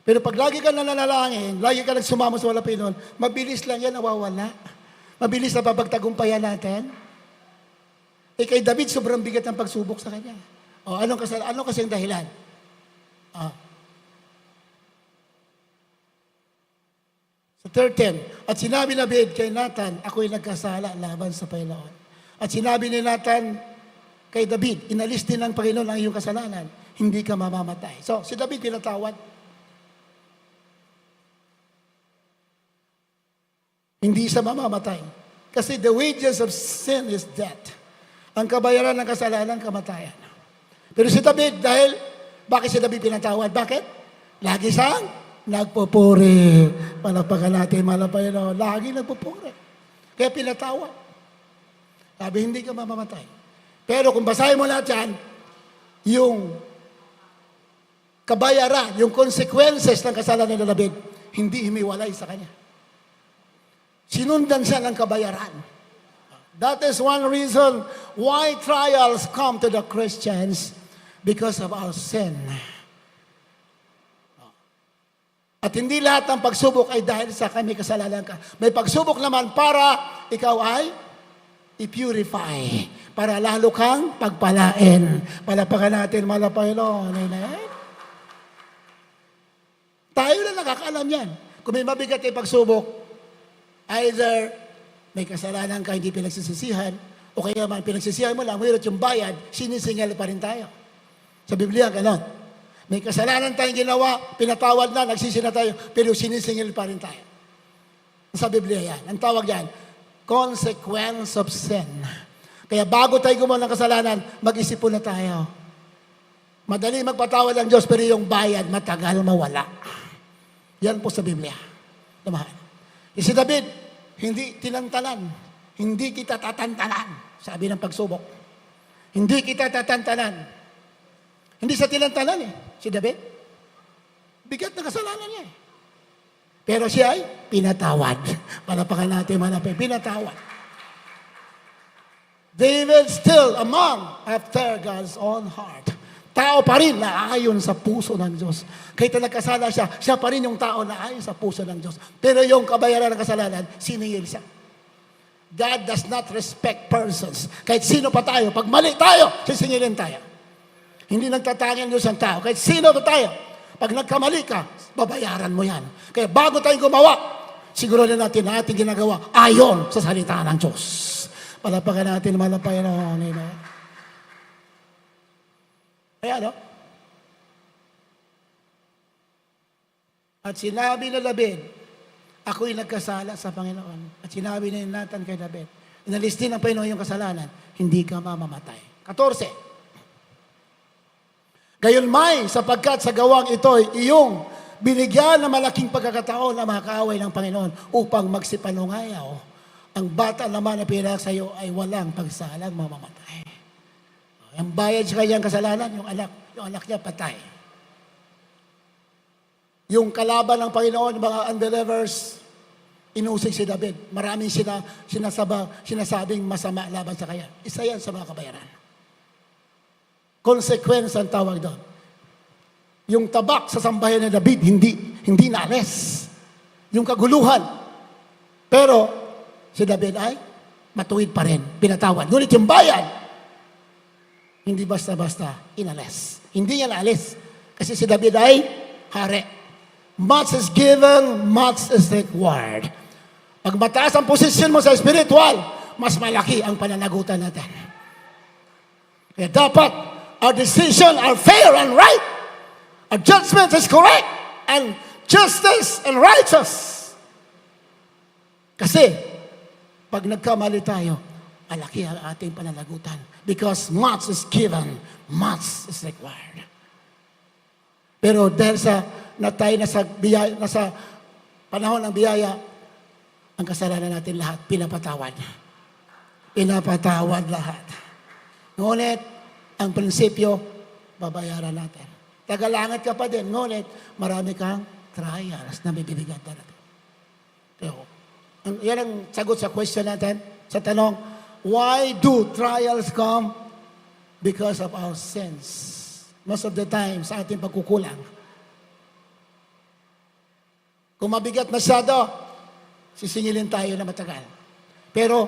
Pero pag lagi ka nananalangin, lagi ka nagsumama sa wala Panginoon, mabilis lang yan nawawala. Mabilis na papagtagumpayan natin. Kay David, sobrang bigat ng pagsubok sa kanya. Anong kasi ang dahilan? Sa 13, at sinabi na David kay Nathan, ako'y nagkasala laban sa Panginoon. At sinabi ni Nathan kay David, inalis din ng Panginoon ang iyong kasalanan, hindi ka mamamatay. So, si David pinatawad. Hindi siya mamamatay. Kasi the wages of sin is death. Ang kabayaran ng kasalanan, kamatayan. Pero si David, bakit si David pinatawad? Bakit? Lagi siyang nagpupuri. Palapakan natin, Panginoon. Lagi nagpupuri. Kaya pinatawad. Sabi, hindi ka mamamatay. Pero kung basahin mo lahat yan, yung kabayaran, yung consequences ng kasalanan ni David, hindi himiwalay sa kanya. Sinundan siya ng kabayaran. That is one reason why trials come to the Christians because of our sin. At hindi lahat ng pagsubok ay dahil sa kami kasalanan ka. May pagsubok naman para ikaw ay i-purify. Para lalo kang pagpalain. Palapakan natin, Panginoon. Amen? Tayo na nakakaalam yan. Kung may mabigat ay pagsubok, either may kasalanan ka, hindi pinagsisisihan, o kaya man pinagsisihan mo lang, mayroon yung bayad, sinisingal pa rin tayo. Sa Biblia, gano'n. May kasalanan tayong ginawa, pinatawad na, nagsisi na tayo, pero sinisingil pa rin tayo. Sa Biblia yan. Ang tawag yan, consequence of sin. Kaya bago tayo gumawa ng kasalanan, mag-isip po na tayo. Madali magpatawad ang Diyos, pero yung bayad, matagal mawala. Yan po sa Biblia. Lamahal. Si David, hindi tinantanan. Hindi kita tatantanan. Sabi ng pagsubok. Hindi kita tatantanan. Hindi sa tinantanan si David. Bigat na kasalanan niya Pero siya ay pinatawad. Palapakan natin, pinatawad. David still among after God's own heart. Tao pa rin na ayon sa puso ng Diyos. Kahit nagkasala siya, siya pa rin yung tao na ayon sa puso ng Diyos. Pero yung kabayaran ng kasalanan, siningil siya. God does not respect persons. Kahit sino pa tayo, pag mali tayo, sisingilin tayo. Hindi nagtatanging Diyos ang tao. Kahit sino pa tayo, pag nagkamali ka, babayaran mo yan. Kaya bago tayong gumawa, siguro na natin na ating ginagawa ayon sa salita ng Diyos. Palapakan natin, Panginoon. Kaya At sinabi na David, ako'y nagkasala sa Panginoon. At sinabi ni Nathan kay David, inalis din ng Panginoon yung kasalanan, hindi ka mamamatay. 14. Gayunmay, sapagkat sa gawang ito'y iyong binigyan ng malaking pagkakataon na makakaaway ng Panginoon upang magsipanungayaw. Ang bata naman na pinanak sa iyo ay walang pagsalang mamamatay. Ang bayad sa kanyang kasalanan, yung anak niya patay. Yung kalaban ng Panginoon, mga unbelievers, inusig si David. Maraming sinasabing masama laban sa kanya. Isa yan sa mga kabayaran. Consequence ang tawag doon. Yung tabak sa sambahayan ni David, hindi naalis. Yung kaguluhan. Pero, si David ay matuwid pa rin, pinatawad. Ngunit yung bayan, hindi basta-basta inalis. Hindi niya naalis. Kasi si David ay hari. Much is given, much is required. Pag mataas ang posisyon mo sa spiritual, mas malaki ang pananagutan natin. Kaya dapat, our decisions are fair and right. Our judgment is correct and justice and righteous. Kasi, pag nagkamali tayo, malaki ang ating pananagutan. Because much is given, much is required. Pero dahil na tayo nasa panahon ng biyaya, ang kasalanan natin lahat, pinapatawad. Pinapatawad lahat. Ngunit, ang prinsipyo, babayaran natin. Tagalangit ka pa din, ngunit marami kang trials na bibigyan natin. Yan ang sagot sa question natin, sa tanong, why do trials come? Because of our sins. Most of the time, sa ating pagkukulang. Kung mabigat masyado, sisingilin tayo na matagal. Pero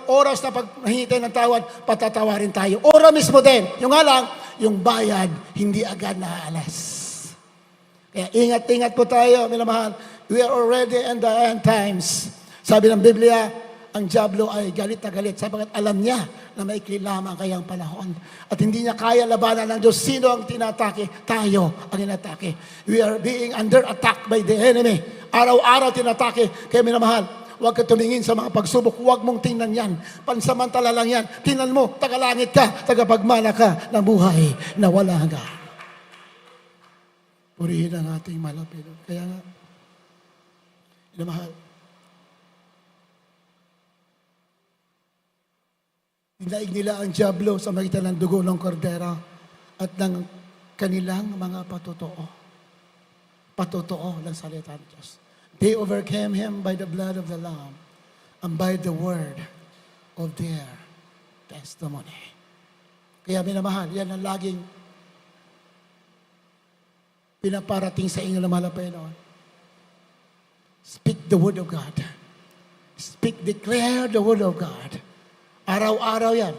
oras na paghihintay ng tawad, patatawarin tayo. Ora mismo din. Yung nga lang, yung bayad, hindi agad naaalas. Kaya ingat-ingat po tayo, minamahal. We are already in the end times. Sabi ng Biblia, ang diablo ay galit na galit sapagkat alam niya na maikli lamang kayang panahon. At hindi niya kaya labanan ng Diyos. Sino ang tinatake? Tayo ang inatake. We are being under attack by the enemy. Araw-araw tinatake. Kaya minamahal, huwag ka tumingin sa mga pagsubok. Huwag mong tingnan yan. Pansamantala lang yan. Tingnan mo, tagalangit ka, tagapagmana ka ng buhay na wala hanggan. Purihin ang ating malapit. Kaya nga, minamahal, dinaig nila ang diablo sa magitan ng dugo ng kordero at ng kanilang mga patotoo. Patotoo ng salita ng Diyos. They overcame him by the blood of the Lamb and by the word of their testimony. Kaya minamahal, yan ang laging pinaparating sa inyo na mahal na Panginoon. Speak the word of God. Declare the word of God. Araw-araw yan.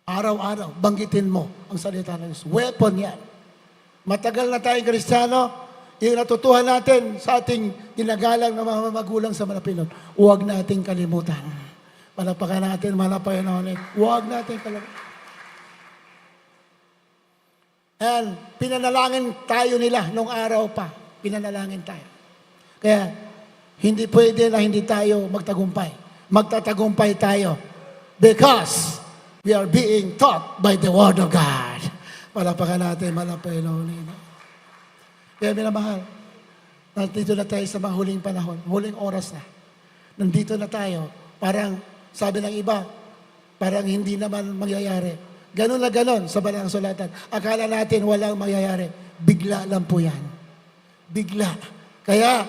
Araw-araw, banggitin mo ang salita ng Diyos. Weapon yan. Matagal na tayong Kristiyano, yung natutuhan natin sa ating ginagalang na mga magulang sa Malapinon, huwag nating kalimutan. Palapakan natin, Malapinon. Huwag nating kalimutan. And pinanalangin tayo nila nung araw pa. Pinanalangin tayo. Kaya, hindi pwede na hindi tayo magtagumpay. Magtatagumpay tayo because we are being taught by the Word of God. Palapakan natin, Malapinon. Kaya minamahal, nandito na tayo sa mga huling panahon, huling oras na. Nandito na tayo, parang sabi ng iba, parang hindi naman mangyayari. Ganon na ganon sa Banal na Sulatan. Akala natin walang mangyayari. Bigla lang po yan. Bigla. Kaya,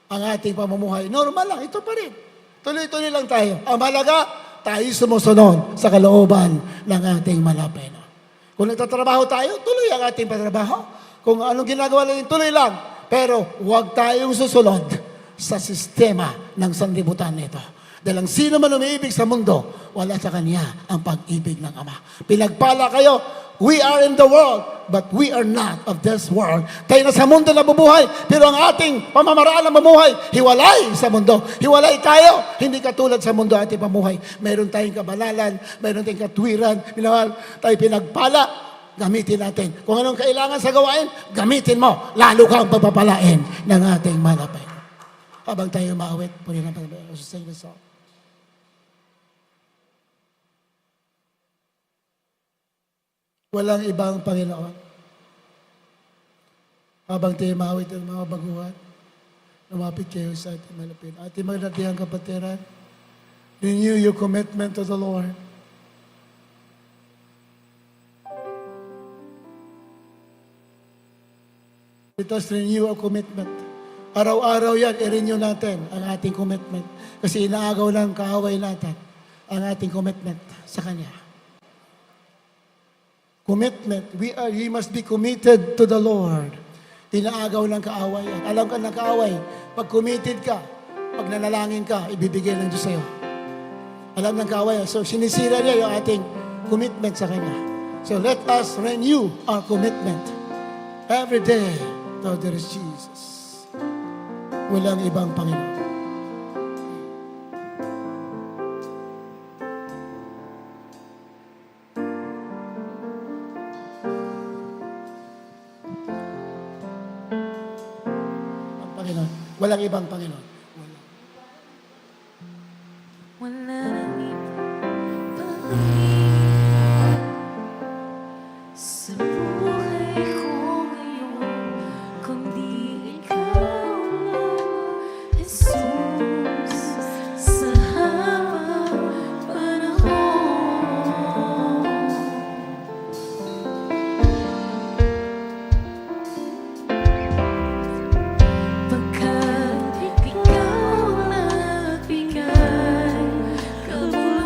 ang ating pamumuhay, normal lang, ito pa rin. Tuloy-tuloy lang tayo. Ang mahalaga, tayo sumusunod sa kalooban ng ating Malapinon. Kung nagtatrabaho tayo, tuloy ang ating patrabaho. Kung anong ginagawa natin, tuloy lang. Pero huwag tayong susunod sa sistema ng sanlibutan nito. Dahil ang sino man umiibig sa mundo, wala sa kanya ang pag-ibig ng Ama. Pinagpala kayo, we are in the world, but we are not of this world. Tayo na sa mundo na bumuhay, pero ang ating pamamaraan ng mamuhay, hiwalay sa mundo. Hiwalay tayo, hindi katulad sa mundo ating pamuhay. Meron tayong kabanalan, meron tayong katwiran, minahal, tayo pinagpala, gamitin natin. Kung anong kailangan sa gawain, gamitin mo. Lalo kang pagpapalain ng ating malapay. Habang tayo maawit, puri na pag-ibig. Sing the song. Walang ibang Panginoon. Habang tayo maawit ang mga baguhan, lumapit kayo sa ating malapit. Ating magdadihang kapatiran, renew your commitment to the Lord. Let us renew our commitment. Araw-araw yan, i-renew natin ang ating commitment. Kasi inaagaw ng kaaway natin ang ating commitment sa Kanya. Commitment. We must be committed to the Lord. Inaagaw ng kaaway yan. Alam ka ng kaaway, pag committed ka, pag nanalangin ka, ibibigay ng Diyos sa'yo. Alam ng kaaway yan. So, sinisira niya yung ating commitment sa Kanya. So, let us renew our commitment every day to there is Jesus. Walang ibang Panginoon. Walang ibang Panginoon. wala nang ipag-iba sa buhay ko ngayon, kundi ikaw lang, Jesus, sa habang panahon. Pagkat ikaw ang nagbigay, kabuluhan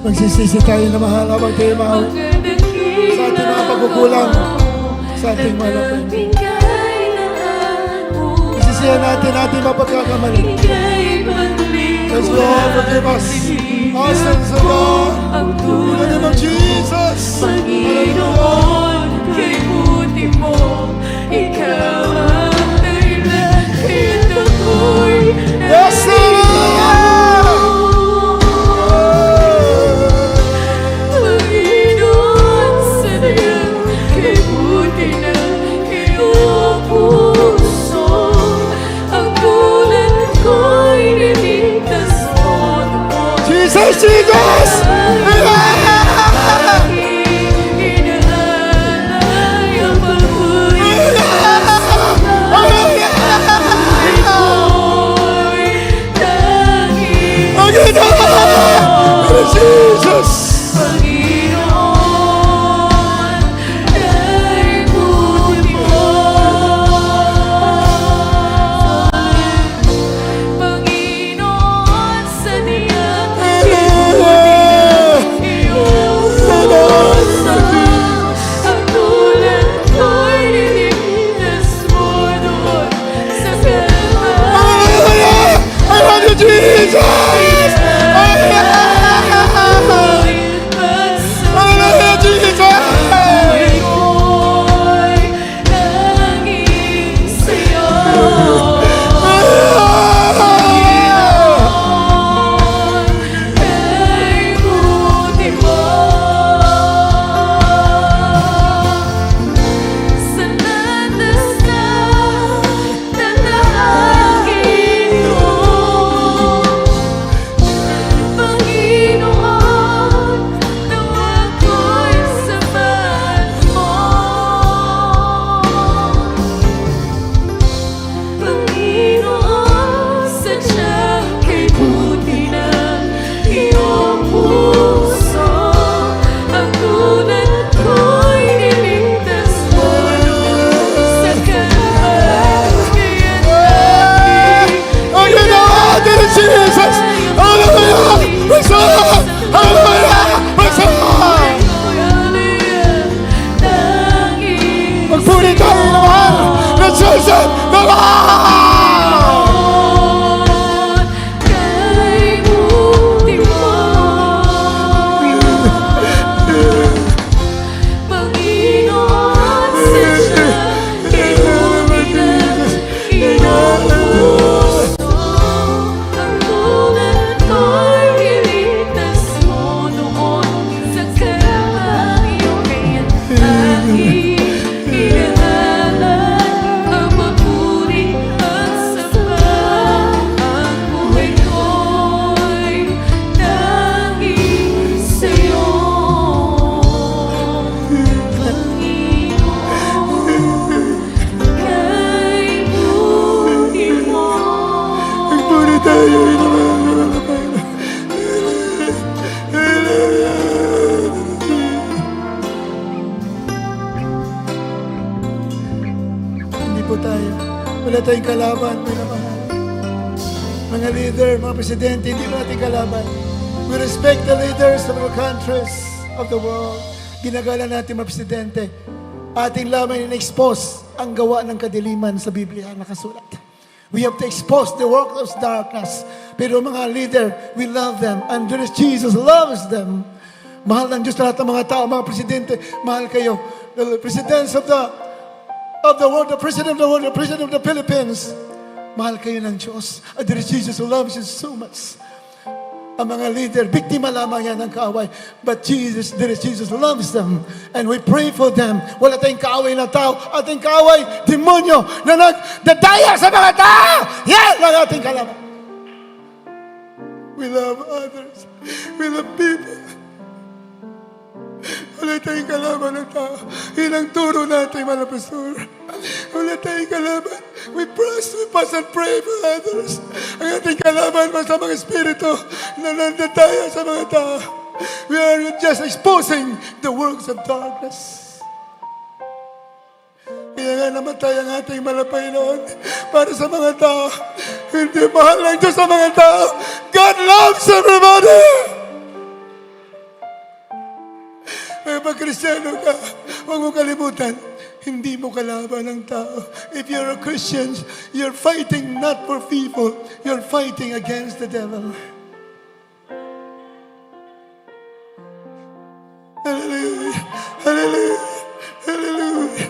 Magsisisi tayo na mahal habang tayo mahal sa ating mga pagkukulang, sa ating malapit. Magsisihan natin ating mapagkakamali. Yes, Lord, forgive us. Our sins, O Lord. In the name of Jesus. Panginoon, kay buti mo, ikaw ang dahilan, kaya't ako'y Yes, Lord. Panginoon, sadayang kay buti ng iyong puso, ang tulad ko'y niligtas mo noon. Jesus, Jesus. Jesus. I love you, Jesus. Hallelujah, Jesus. Jesus! Hallelujah! Praise the Lord! Hallelujah! Praise the Lord! Magpuri tayo naman ng Jesus! The Lord! Magpuri tayo naman. Hindi po tayo. Wala tayong kalaban, mga mahal. Mga leader, mga presidente, hindi natin kalaban. We respect the leaders of our countries of the world. Ginagala natin mga presidente. Ating lamang in-expose ang gawa ng kadiliman sa Biblia nakasulat. We have to expose the work of darkness. Pero mga leader, we love them. And Jesus loves them. Mahal ng Diyos lahat ng mga tao, mga presidente. Mahal kayo. The presidents of the world, the president of the world, the president of the Philippines. Mahal kayo ng Diyos. And Jesus who loves you so much. Ang mga leader, biktima lamang yan ng kaaway. But Jesus loves them. And we pray for them. Wala tayong kaaway na tao. Ating kaaway, demonyo na nagdadaya sa mga tao. Yan ang ating kalaban. We love others. We love people. Wala tayong kalaban ng tao. Yun ang turo natin, mga pastor. Wala tayong kalaban. We pass and pray for others. Ang ating kalaban sa mga espiritu na nandadaya sa mga tao. We are just exposing the works of darkness. Kaya nga namatay ang ating malapay noon para sa mga tao. Hindi mahal ng Diyos sa mga tao. God loves everybody. kapag Kristiyano ka, huwag mo kalimutan, hindi mo kalaban ng tao. If you're a Christian, you're fighting not for people, you're fighting against the devil. Hallelujah! Hallelujah! Hallelujah!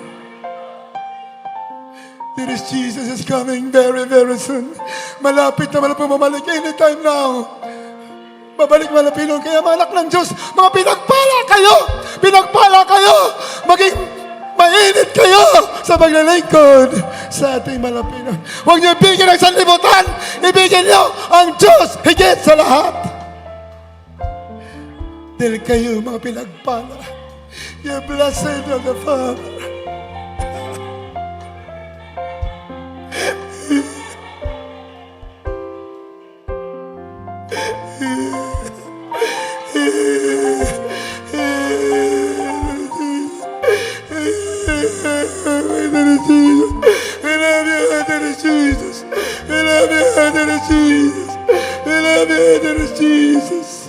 There is Jesus is coming very, very soon. Malapit na malapit bumalik anytime now. Babalik malapilon. Kaya mga anak ng Diyos, mga pinagpala kayo! Pinagpala kayo! Maging mainit kayo sa paglilingkod sa ating malapinon. Huwag niyo ibigin ang sanlibutan! Ibigin niyo ang Diyos higit sa lahat! Dahil kayo mga pinagpala. You're blessed of the Father. Jesus. We love you, Jesus. We love you, Jesus. Jesus!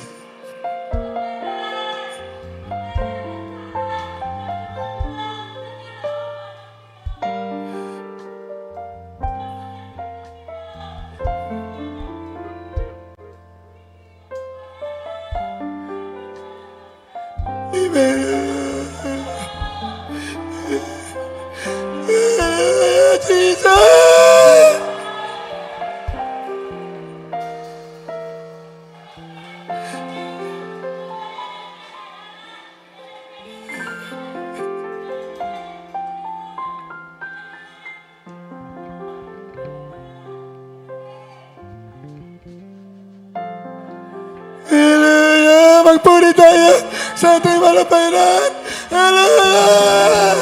Hallelujah! Magpuri tayo sa ating malapinan! Hallelujah!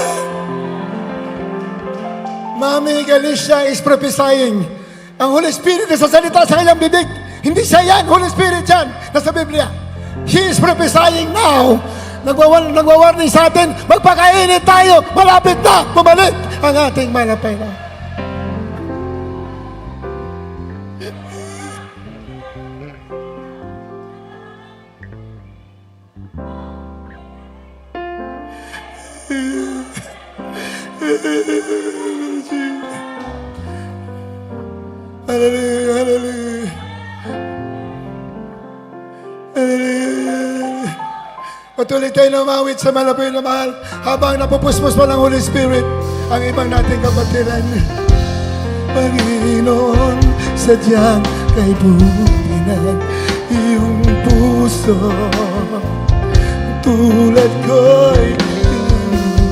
Mami Galicia is prophesying. Ang Holy Spirit is sasalita sa kanyang bibig. Hindi siya yan, Holy Spirit yan, nasa Biblia. He is prophesying now. Nagwawarning sa atin, magpakainit tayo, malapit na, bumalik ang ating malapay na. Hallelujah, hallelujah. Hallelujah. Patuloy tayo na umawit sa malapit na mahal habang napupuspos pa ng Holy Spirit ang ibang nating kapatiran. Panginoon, sadyang kay bukinan iyong puso tulad ko'y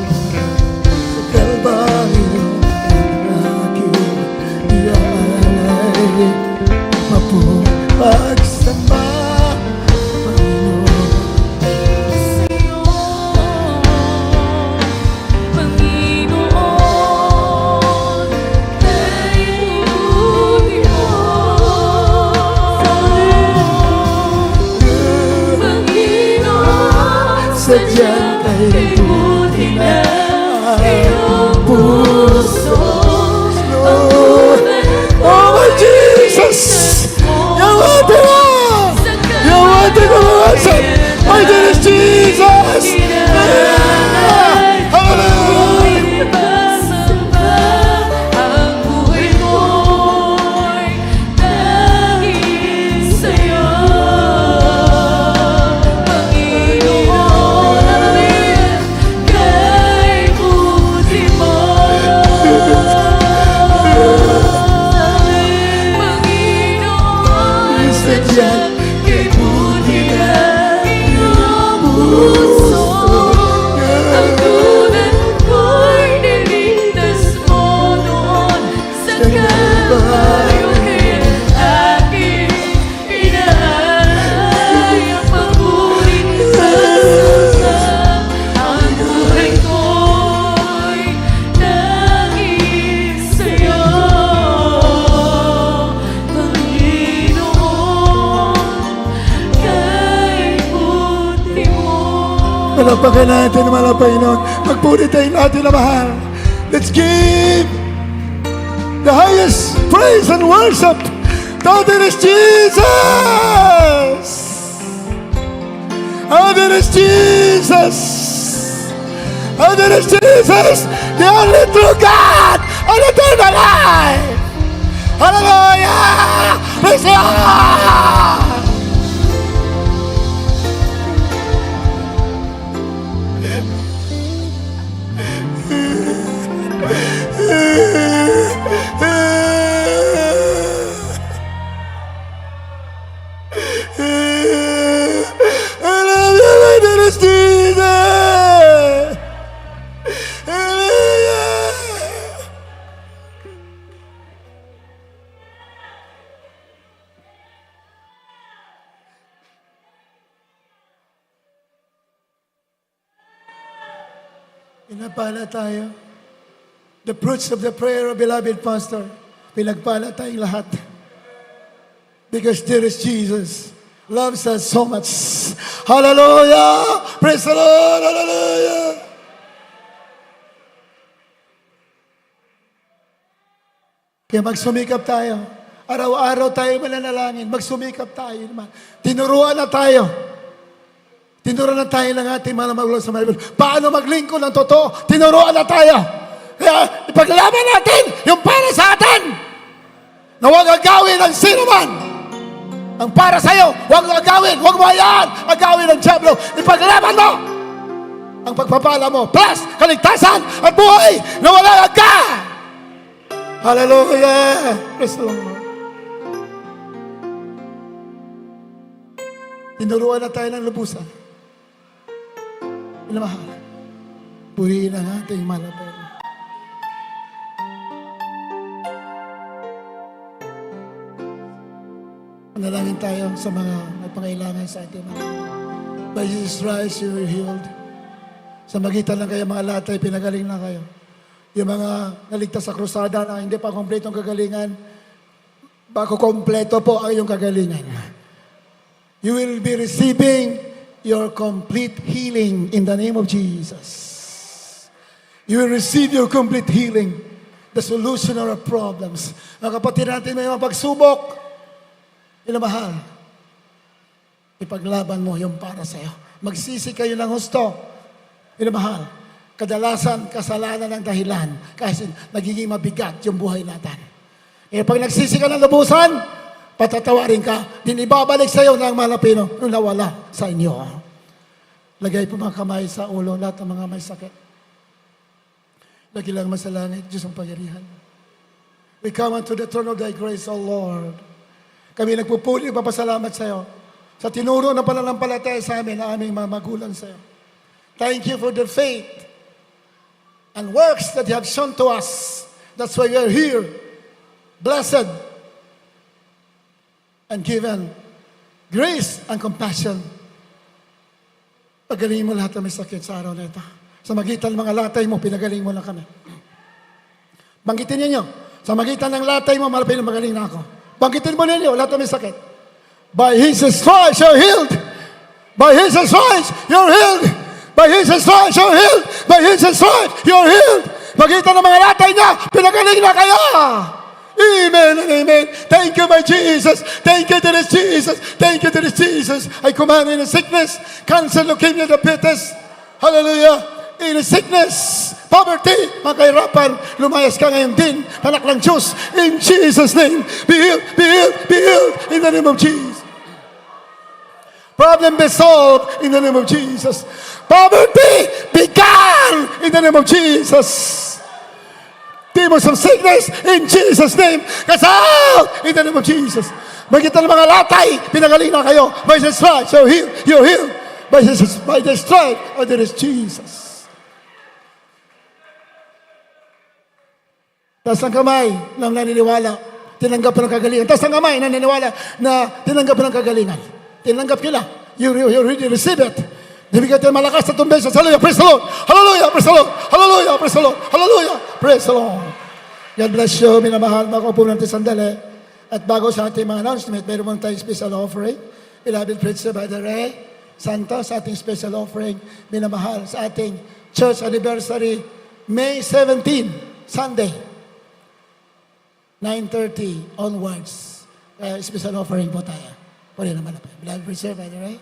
sa Kalbaryo ang aking ialay mapupagsama. Sadyang kay buti na iyong puso. Oh my Jesus! Yawati mo! Yawati mo mga asan! My dear Jesus! Hallelujah! Palapakan natin ang malapay nun. Magpuri tayo natin na mahal. Let's give the highest praise and worship to this Jesus! Oh, there is Jesus! And there is Jesus, the only true God and eternal life. Hallelujah! Praise the Lord! I love you, my dearest Jesus. Hallelujah. Pinapala tayo. The fruits of the prayer of beloved pastor. Pinagpala tayong lahat. Because there is Jesus. Loves us so much. Hallelujah! Praise the Lord! Hallelujah! Kaya magsumikap tayo. Araw-araw tayo mananalangin. Magsumikap tayo naman. Tinuruan na tayo. Tinuruan na tayo ng ating mga magulang sa Bible. Paano maglingkod ng totoo? Tinuruan na tayo. Kaya ipaglaban natin yung para sa atin. Na huwag agawin ng sino man. Ang para sa'yo, huwag agawin. Huwag mo hayaan agawin ng Diablo. Ipaglaban mo ang pagpapala mo. Plus, kaligtasan at buhay na walang hanggan. Hallelujah! Praise the Lord. Tinuruan na tayo ng lubusan. Minamahal. Purihin ang ating malapit. Manalangin tayo sa mga may pangailangan sa ating mga. By Jesus Christ, you are healed. Sa magitan lang kayo, mga latay, pinagaling na kayo. Yung mga naligtas sa krusada na hindi pa kompleto ang kagalingan, bago kompleto po ang iyong kagalingan. You will be receiving your complete healing in the name of Jesus. You will receive your complete healing, the solution of our problems. Mga kapatid natin may mga pagsubok, inamahal, ipaglaban mo yung para sa'yo. Magsisi kayo ng husto. Inamahal, kadalasan kasalanan ng dahilan kasi nagiging mabigat yung buhay natin. Pag nagsisi ka ng lubusan, patatawarin ka, din ibabalik sa iyo ng malapino yung nawala sa inyo. Lagay po mga kamay sa ulo, lahat ng mga may sakit. Lagi lang masalangit, Diyos ang pagirihan. We come unto the throne of thy grace, O Lord. Kami nagpupuli, papasalamat sa iyo sa tinuro na pananampalataya sa amin na aming mga magulang sa iyo. Thank you for the faith and works that you have shown to us. That's why we are here. Blessed and given grace and compassion. Pagaling mo lahat na may sakit sa araw na ito. Sa magitan ng mga latay mo, pinagaling mo na kami. Banggitin ninyo, sa magitan ng latay mo, malapit na magaling na ako. Banggitin mo ninyo, lahat na may sakit. By His stripes, you're healed. By His stripes, you're healed. By His stripes, you're healed. By His stripes, you're healed. Magitan ng mga latay niya, pinagaling na kayo. Amen and amen. Thank you, my Jesus. Thank you, dear Jesus. Thank you, dear Jesus. I command in sickness, cancer, leukemia, diabetes. Hallelujah. In sickness, poverty, mga kahirapan, lumayas ka ngayon din. Anak ng Diyos. In Jesus' name. Be healed, be healed, be healed. In the name of Jesus. Problem be solved in the name of Jesus. Poverty be gone in the name of Jesus. Demons of sickness in Jesus' name. Cast out in the name of Jesus. Magitan ng mga latay, pinagaling na kayo. By the stripes, you're healed. You're healed. By the stripes, oh, there is Jesus. Taas ang kamay ng naniniwala. Tinanggap ng kagalingan. Taas ang kamay ng naniniwala na tinanggap ng kagalingan. Tinanggap nila. You already receive it. Dibigyan tayo malakas sa tumbes. Hallelujah, praise the Lord. Hallelujah, praise the Lord. Hallelujah, praise the Lord. Hallelujah, praise the Lord. God bless you, minamahal. Makaupo natin sandali. At bago sa ating mga announcement, meron tayong special offering. Beloved Preacher by the Ray Santos, sa ating special offering, minamahal, sa ating church anniversary, May 17, Sunday, 9:30 onwards. Special offering po tayo. Pwede naman na po. Beloved Preacher by the Ray.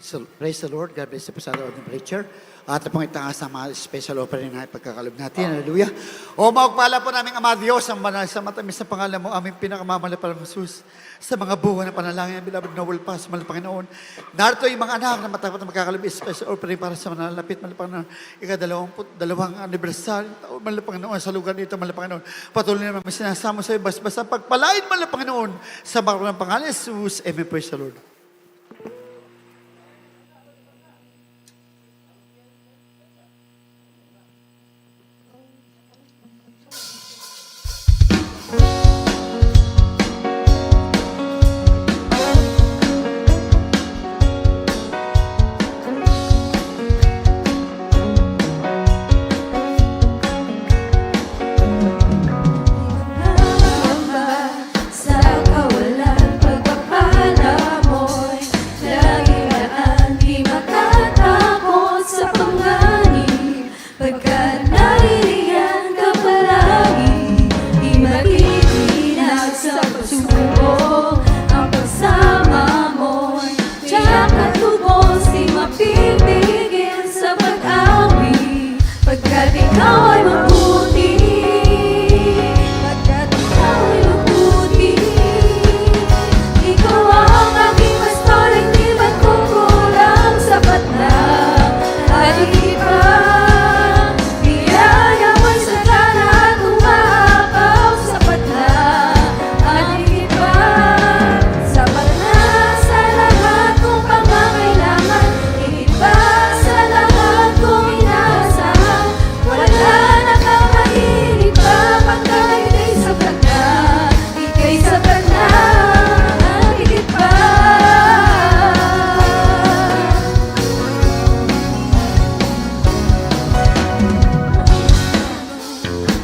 So, praise the Lord. God bless the Pastor of the Preacher. At pong itangas ng mga special offering na pagkakalob natin. Hallelujah. O maugpala po namin Ama Diyos, ang banal sa matamis na pangalan mo, aming pinakamamalapalang Jesus, sa mga buwan ng panalangin, beloved Noel Paz, mahal Panginoon. Narito yung mga anak na matapat na magkakalob, special offering para sa manalapit, mahal Panginoon, ika-22 anibersaryo, mahal Panginoon, sa lugar dito, mahal Panginoon. Patuloy naman sinasama sa iyo, basta pagpalain, mahal Panginoon, sa mga pangalan, Jesus. Amen. Praise the Lord. Sa kawalan, pagpapala mo'y laging daan, di matatakot sa panganib, pagkat naririyan ka palagi, di matitinag sa pagsubok, ang pagsama mo'y tiyak at lubos, di mapipigil sa pag-awi, pagkat ikaw ay mabuti. Pagkat ikaw ay mabuti, ikaw ang aking pastor, hindi magkukulang, sapat na at higit pa. Biyaya mo'y sagana at umaapaw, sapat na at higit pa. Sapat na sa lahat kong pangangailangan, higit pa sa lahat kong inaasahan. Wala na kang mahilig pa, pagkat ika'y sapat na, ika'y sapat na at higit pa.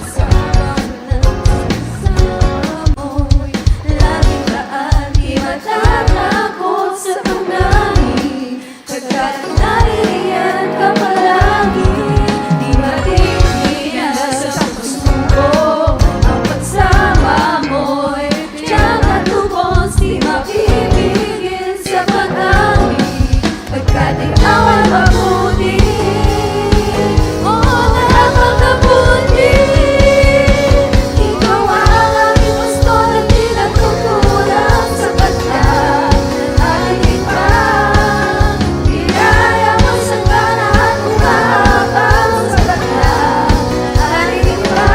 Sa mo'y laging daan, di matatakot sa panganib, pagkat naririyan ka palagi, di matitinag sa pagsubok, ang pagsama mo'y tiyak at lubos, di mapipigil sa pag-awi, pagkat ikaw ay mabuti. Oo, napakabuti. Ikaw ang aking pastor at di nagkukulang, sapat na at higit pa. Biyaya mo'y sagana at umaapaw, sapat na at higit pa.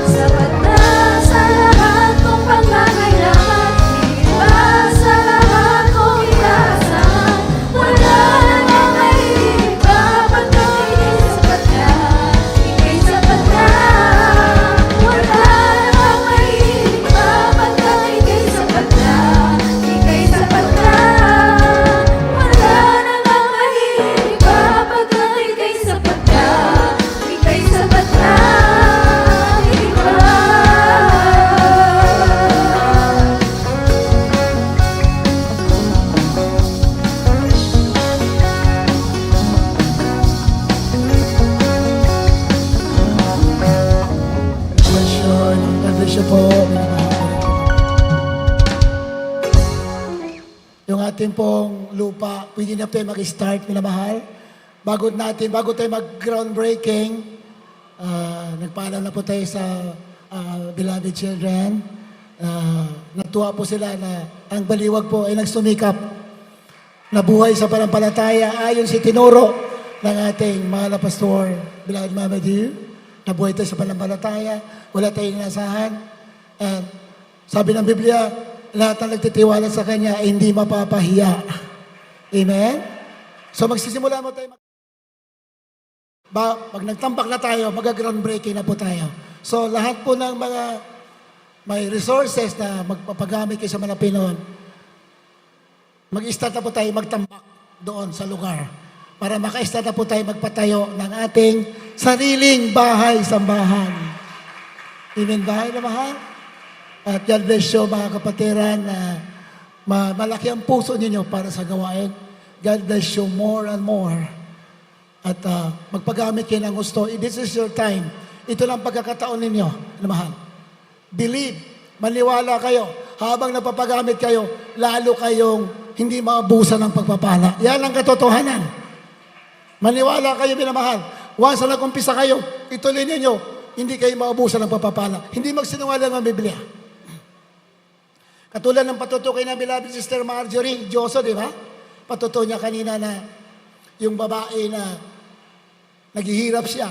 Sapat na sa lahat kong pangangailangan, higit pa sa lahat kong inaasahan. Wala na kang mahilig pa, pagkat ika'y sapat na, ika'y sapat na. Wala na kang mahilig pa, pagkat ika'y sapat na, ika'y sapat na. Wala na kang mahilig pa, pagkat ika'y sapat na, ika'y sapat na, higit pa. God bless you po. Yung ating pong lupa, pwede na tayo mag-start, minamahal. Bago tayo mag-groundbreaking, nagpaalam na po tayo sa beloved children. Natuwa po sila na ang baliwag po ay nagsumikap na buhay sa panampalataya ayon si tinuro ng ating mahal na pastor, beloved Mama Dear. Nabuhay tayo sa panampalataya, wala tayong inasahan. And sabi ng Biblia, lahat ng nagtitiwala sa Kanya ay hindi mapapahiya. Amen? So magsisimula mo tayo. Pag nagtambak na tayo, mag-groundbreaking na po tayo. So lahat po ng mga may resources na magpapagamit kayo sa Manapinon, mag-start na po tayo magtambak doon sa lugar para maka-start na po tayo magpatayo ng ating sariling bahay-sambahan. Amen, bahay na mahal? At God bless you mga kapatiran na malaki ang puso ninyo para sa gawain. God bless you more and more. At magpagamit kayo ng gusto. This is your time. Ito lang pagkakataon ninyo na mahal. Believe, maniwala kayo. Habang napapagamit kayo, lalo kayong hindi maabusan ng pagpapala. Yan ang katotohanan. Maniwala kayo, minamahal. Once na nag-umpisa kayo, ituloy ninyo, hindi kayo maabusan ng pagpapala. Hindi magsinungaling ang Biblia. Katulad ng patutukoy na beloved Sister Marjorie Joso, di ba? Patuto niya kanina na yung babae na naghihirap siya,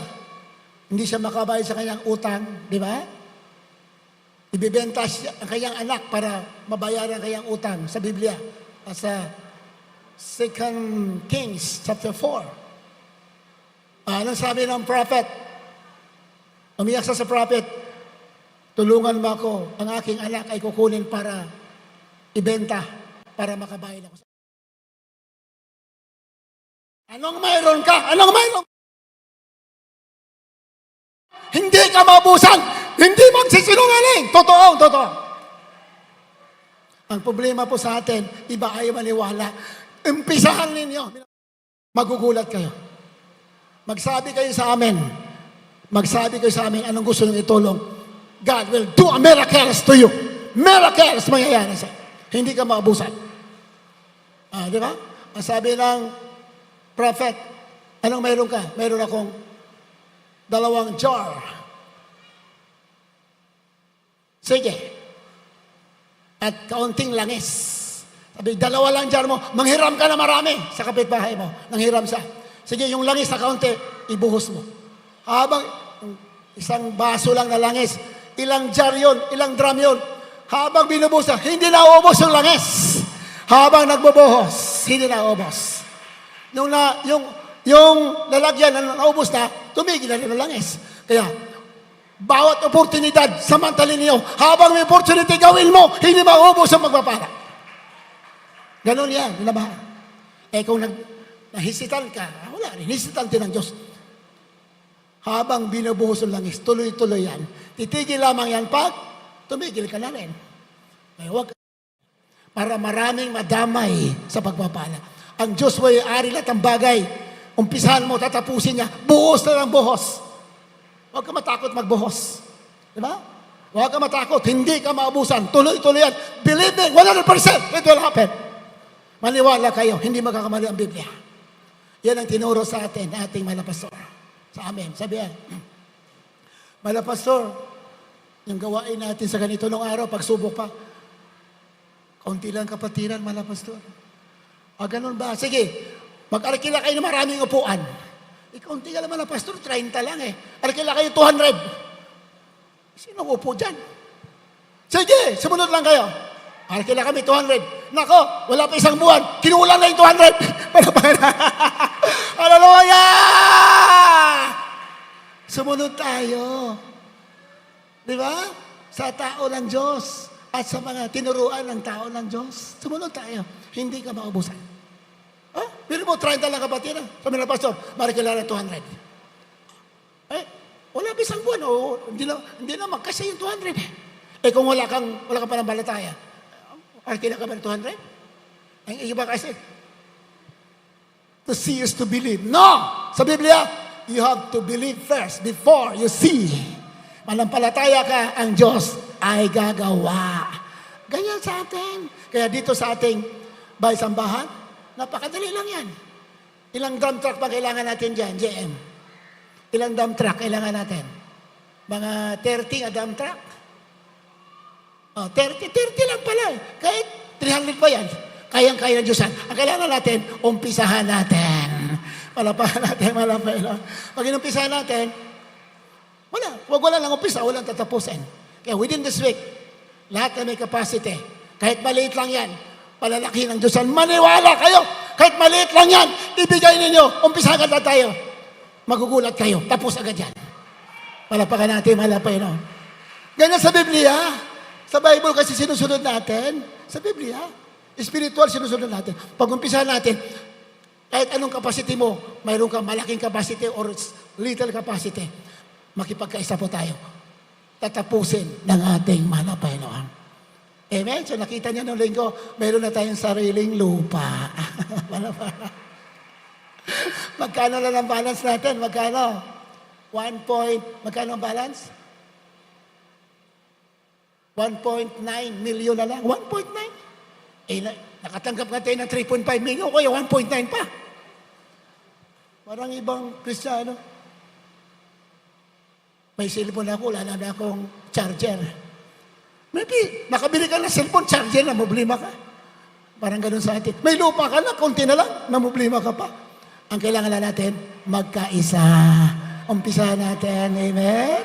hindi siya makabayad sa kanyang utang, di ba? Ibibenta siya ang kanyang anak para mabayaran ang kanyang utang sa Biblia. Sa 2 Kings chapter 4. Anong sabi ng prophet? Umiyak siya sa prophet, tulungan mo ako, ang aking anak ay kukunin para ibenta, para makabayad ako. Anong mayroon ka? Anong mayroon? Hindi ka mabusan. Hindi magsisinungaling. Totoo. Ang problema po sa atin, iba ay maniwala. Umpisahan ninyo. Magugulat kayo. Magsabi kayo sa amin. Anong gusto nyo itulong. God will do a miracles to you. Miracles mangyayari sa. Hindi ka maabusan. Di ba? Ang sabi ng prophet, anong mayroon ka? Mayroon akong 2 jar. Sige. At kaunting langis. Sabi, 2 lang jar mo, manghiram ka na marami sa kapitbahay mo. Nanghiram siya. Sige, yung langis na kaunti, ibuhos mo. Habang isang baso lang na langis, ilang jar yun, ilang drum yun. Habang binubuhos na, hindi na ubos yung langis. Habang nagbubuhos, hindi na ubos. Yung lalagyan na naubos na, tumigil na rin ang langis. Kaya, bawat oportunidad, samantalin niyo, habang may opportunity gawin mo, hindi maubos ang magpapala. Ganon yan, binabaha. Kung nahisitan ka, wala rin, hisitan din ng Diyos. Habang binubuhos ang langis, tuloy-tuloy yan. Titigil lamang yan pag tumigil ka na rin. Kaya huwag para maraming madamay sa pagpapala. Ang Diyos may ari lahat ang bagay. Umpisahan mo, tatapusin niya. Buhos na lang buhos. Huwag ka matakot magbuhos. Diba? Huwag ka matakot. Hindi ka maabusan. Tuloy-tuloy yan. Believe me, 100% it will happen. Maniwala kayo. Hindi magkakamali ang Biblia. Yan ang tinuro sa atin, ating mga pastor. Sa amin. Sabi yan. Mga pastor, yung gawain natin sa ganito nung araw, pagsubok pa, kaunti lang kapatiran, mga pastor. Ganun ba? Sige, mag-arkila kayo ng maraming upuan. Kaunti ka naman na, pastor, 30 lang eh. Arkila kayo 200. Sino upo dyan? Sige, sumunod lang kayo. Arkila kami 200. Nako, wala pa isang buwan. Kinulang na yung 200. Hallelujah! Sumunod tayo. Di ba? Sa tao ng Diyos at sa mga tinuruan ng tao ng Diyos. Sumunod tayo. Hindi ka maubusan. Pero mo, 30 lang kapatid. Sabi na pastor, marikilala 200. Wala pa isang buwan. Hindi na magkasya yung 200. Kung wala ka panambalataya, marikilala ka ba ng 200? Ang iba kasi, to see is to believe. No! Sa Biblia, you have to believe first before you see. Manampalataya ka, ang Diyos ay gagawa. Ganyan sa atin. Kaya dito sa ating bahay sambahan, napakadali lang yan. Ilang dump truck ba kailangan natin dyan, JM? Ilang dump truck kailangan natin? Mga 30 na dump truck? 30 lang pala. Kahit 300 pa yan. Kayang-kaya ng Diyosan. Ang kailangan natin, umpisahan natin. Malapahan natin, malapahan. Pag inumpisahan natin, wala lang umpisa, walang tatapusin. Kaya within this week, lahat na may capacity, kahit maliit lang yan, palalaki ng Diyosan. Maniwala kayo, kahit maliit lang yan, ibigay ninyo, umpisahan agad tayo. Magugulat kayo, tapos agad yan. Malapakan natin, malapahan. Ganyan sa Biblia, sa Bible kasi sinusunod natin, sa Biblia, spiritual sinusunod natin. Pag umpisahan natin, kahit anong capacity mo, mayroon kang malaking capacity or little capacity, makipagkaisa po tayo. Tatapusin ng ating manapay noon. Amen? So nakita niyo nung linggo, mayroon na tayong sariling lupa. Magkano na ang balance natin? Magkano? Magkano ang balance? 1.9 million na lang. 1.9? Nakatanggap nga tayo ng 3.5 million, kaya 1.9 pa. Parang ibang Kristiyano. May cellphone ako, wala na akong charger. Maybe, nakabili ka ng cellphone, charger na, problema ka. Parang ganun sa atin. May lupa ka na, konti na lang, namumblema ka pa. Ang kailangan na natin, magkaisa. Umpisa natin, amen?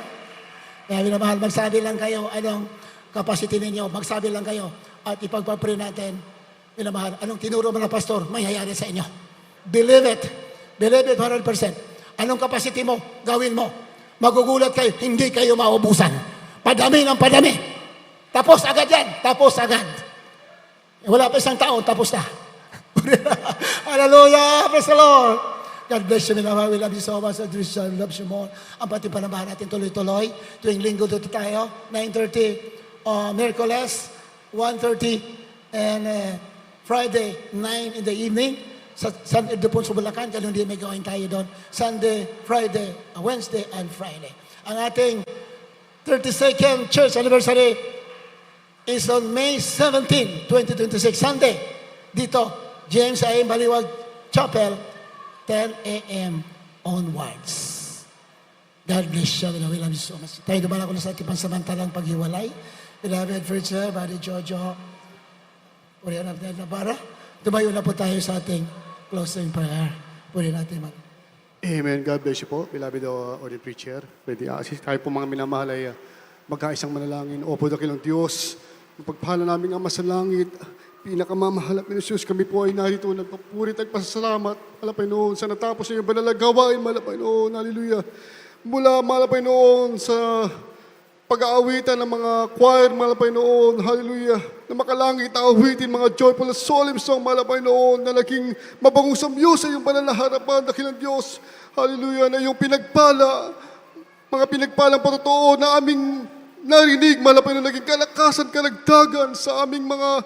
Kaya minamahal, magsabi lang kayo, anong capacity ninyo, magsabi lang kayo, at ipagpapray natin, minamahal, anong tinuro mo na pastor, mayayari sa inyo. Believe it 100%. Anong capacity mo, gawin mo. Magugulat kayo, hindi kayo maubusan. Padami ng padami. Tapos agad yan, tapos agad. Wala pa isang taon, tapos na. Hallelujah! Praise the Lord! God bless you, minamahal. We love you so much. Christian loves you more. Ang pati panamahal natin tuloy-tuloy. Tuwing linggo dito tayo, 9:30, Miyerkules, 1:30, and Friday, 9 in the evening. Sa Sunday doon sa Bulacan, ganun din may gawin tayo doon. Sunday, Friday, Wednesday, and Friday. Ang ating 32nd church anniversary is on May 17, 2026, Sunday. Dito, James A. Baliwag Chapel, 10 a.m. onwards. God bless you. We love you so much. Tayo dumaan ako na sa ating pansamantalang paghiwalay. Beloved Virgil, Buddy Jojo, Urian Abdel Navarra. Tumayo na po tayo sa ating closing prayer. Puri natin, man. Amen. God bless you po, beloved audio preacher. Pwede tayo po mga minamahal ay magkaisang manalangin. Opo, dakilang Diyos, ang pagpala namin Ama sa langit, pinakamamahal at Panginoon, kami po ay narito nagpapurit at pasasalamat, malapay noon, sa natapos na yung banal na gawain, malapay noon, hallelujah. Mula malapay noon sa pag-aawitan ng mga choir, malapay noon, hallelujah, na makalangit aawitin mga joyful and solemn song, malapay noon, na naging mabangong samyusa yung banal na harapan, dakilang Diyos, hallelujah, na yung pinagpala, mga pinagpalang patotoo na aming narinig, malapay noon, naging kalakasan, kalagdagan sa aming mga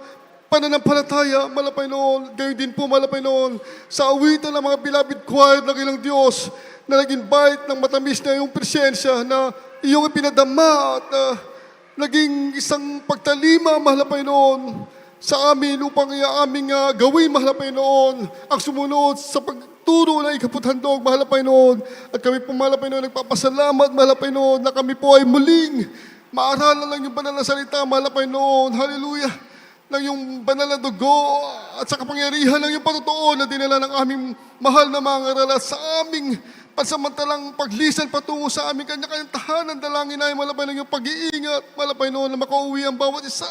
pananampalataya, malapay noon, gayon din po, malapay noon, sa awitan ng mga beloved choir, dakilang Diyos, na nag-invite ng matamis na yung presensya na iyong ipinadama at naging isang pagtalima, malapay noon, sa amin upang aming gawin, malapay noon, ang sumunod sa pagturo na ikaputhandog, malapay noon, at kami po, malapay noon, nagpapasalamat, malapay noon, na kami po ay muling maaralan lang yung banal na salita, malapay noon, hallelujah, ng yung banal na dugo at sa kapangyarihan ng yung patotoo na dinala ng aming mahal na mga ngaral at sa aming pansamantalang paglisan patungo sa aming kanya-kanyang tahanan, dalangin ay malapay ng yung pag-iingat, malapay noon na makauwi ang bawat isa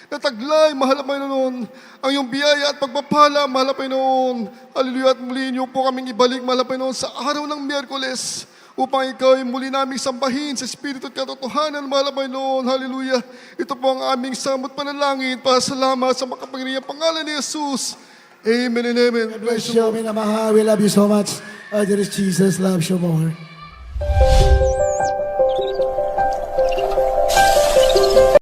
na taglay, malapay noon ang yung biyaya at pagpapala, malapay noon, hallelujah, at muli niyo po kaming ibalik, malapay noon sa araw ng Miyerkules, upang ikaw ay muli naming sambahin sa Espiritu at katotohanan, malapay noon, hallelujah. Ito po ang aming samot panalangin, pasalamat sa makapangyarihang pangalan ni Jesus. Amen and amen. God bless you, minamahal. We love you so much. Dear Jesus loves you more.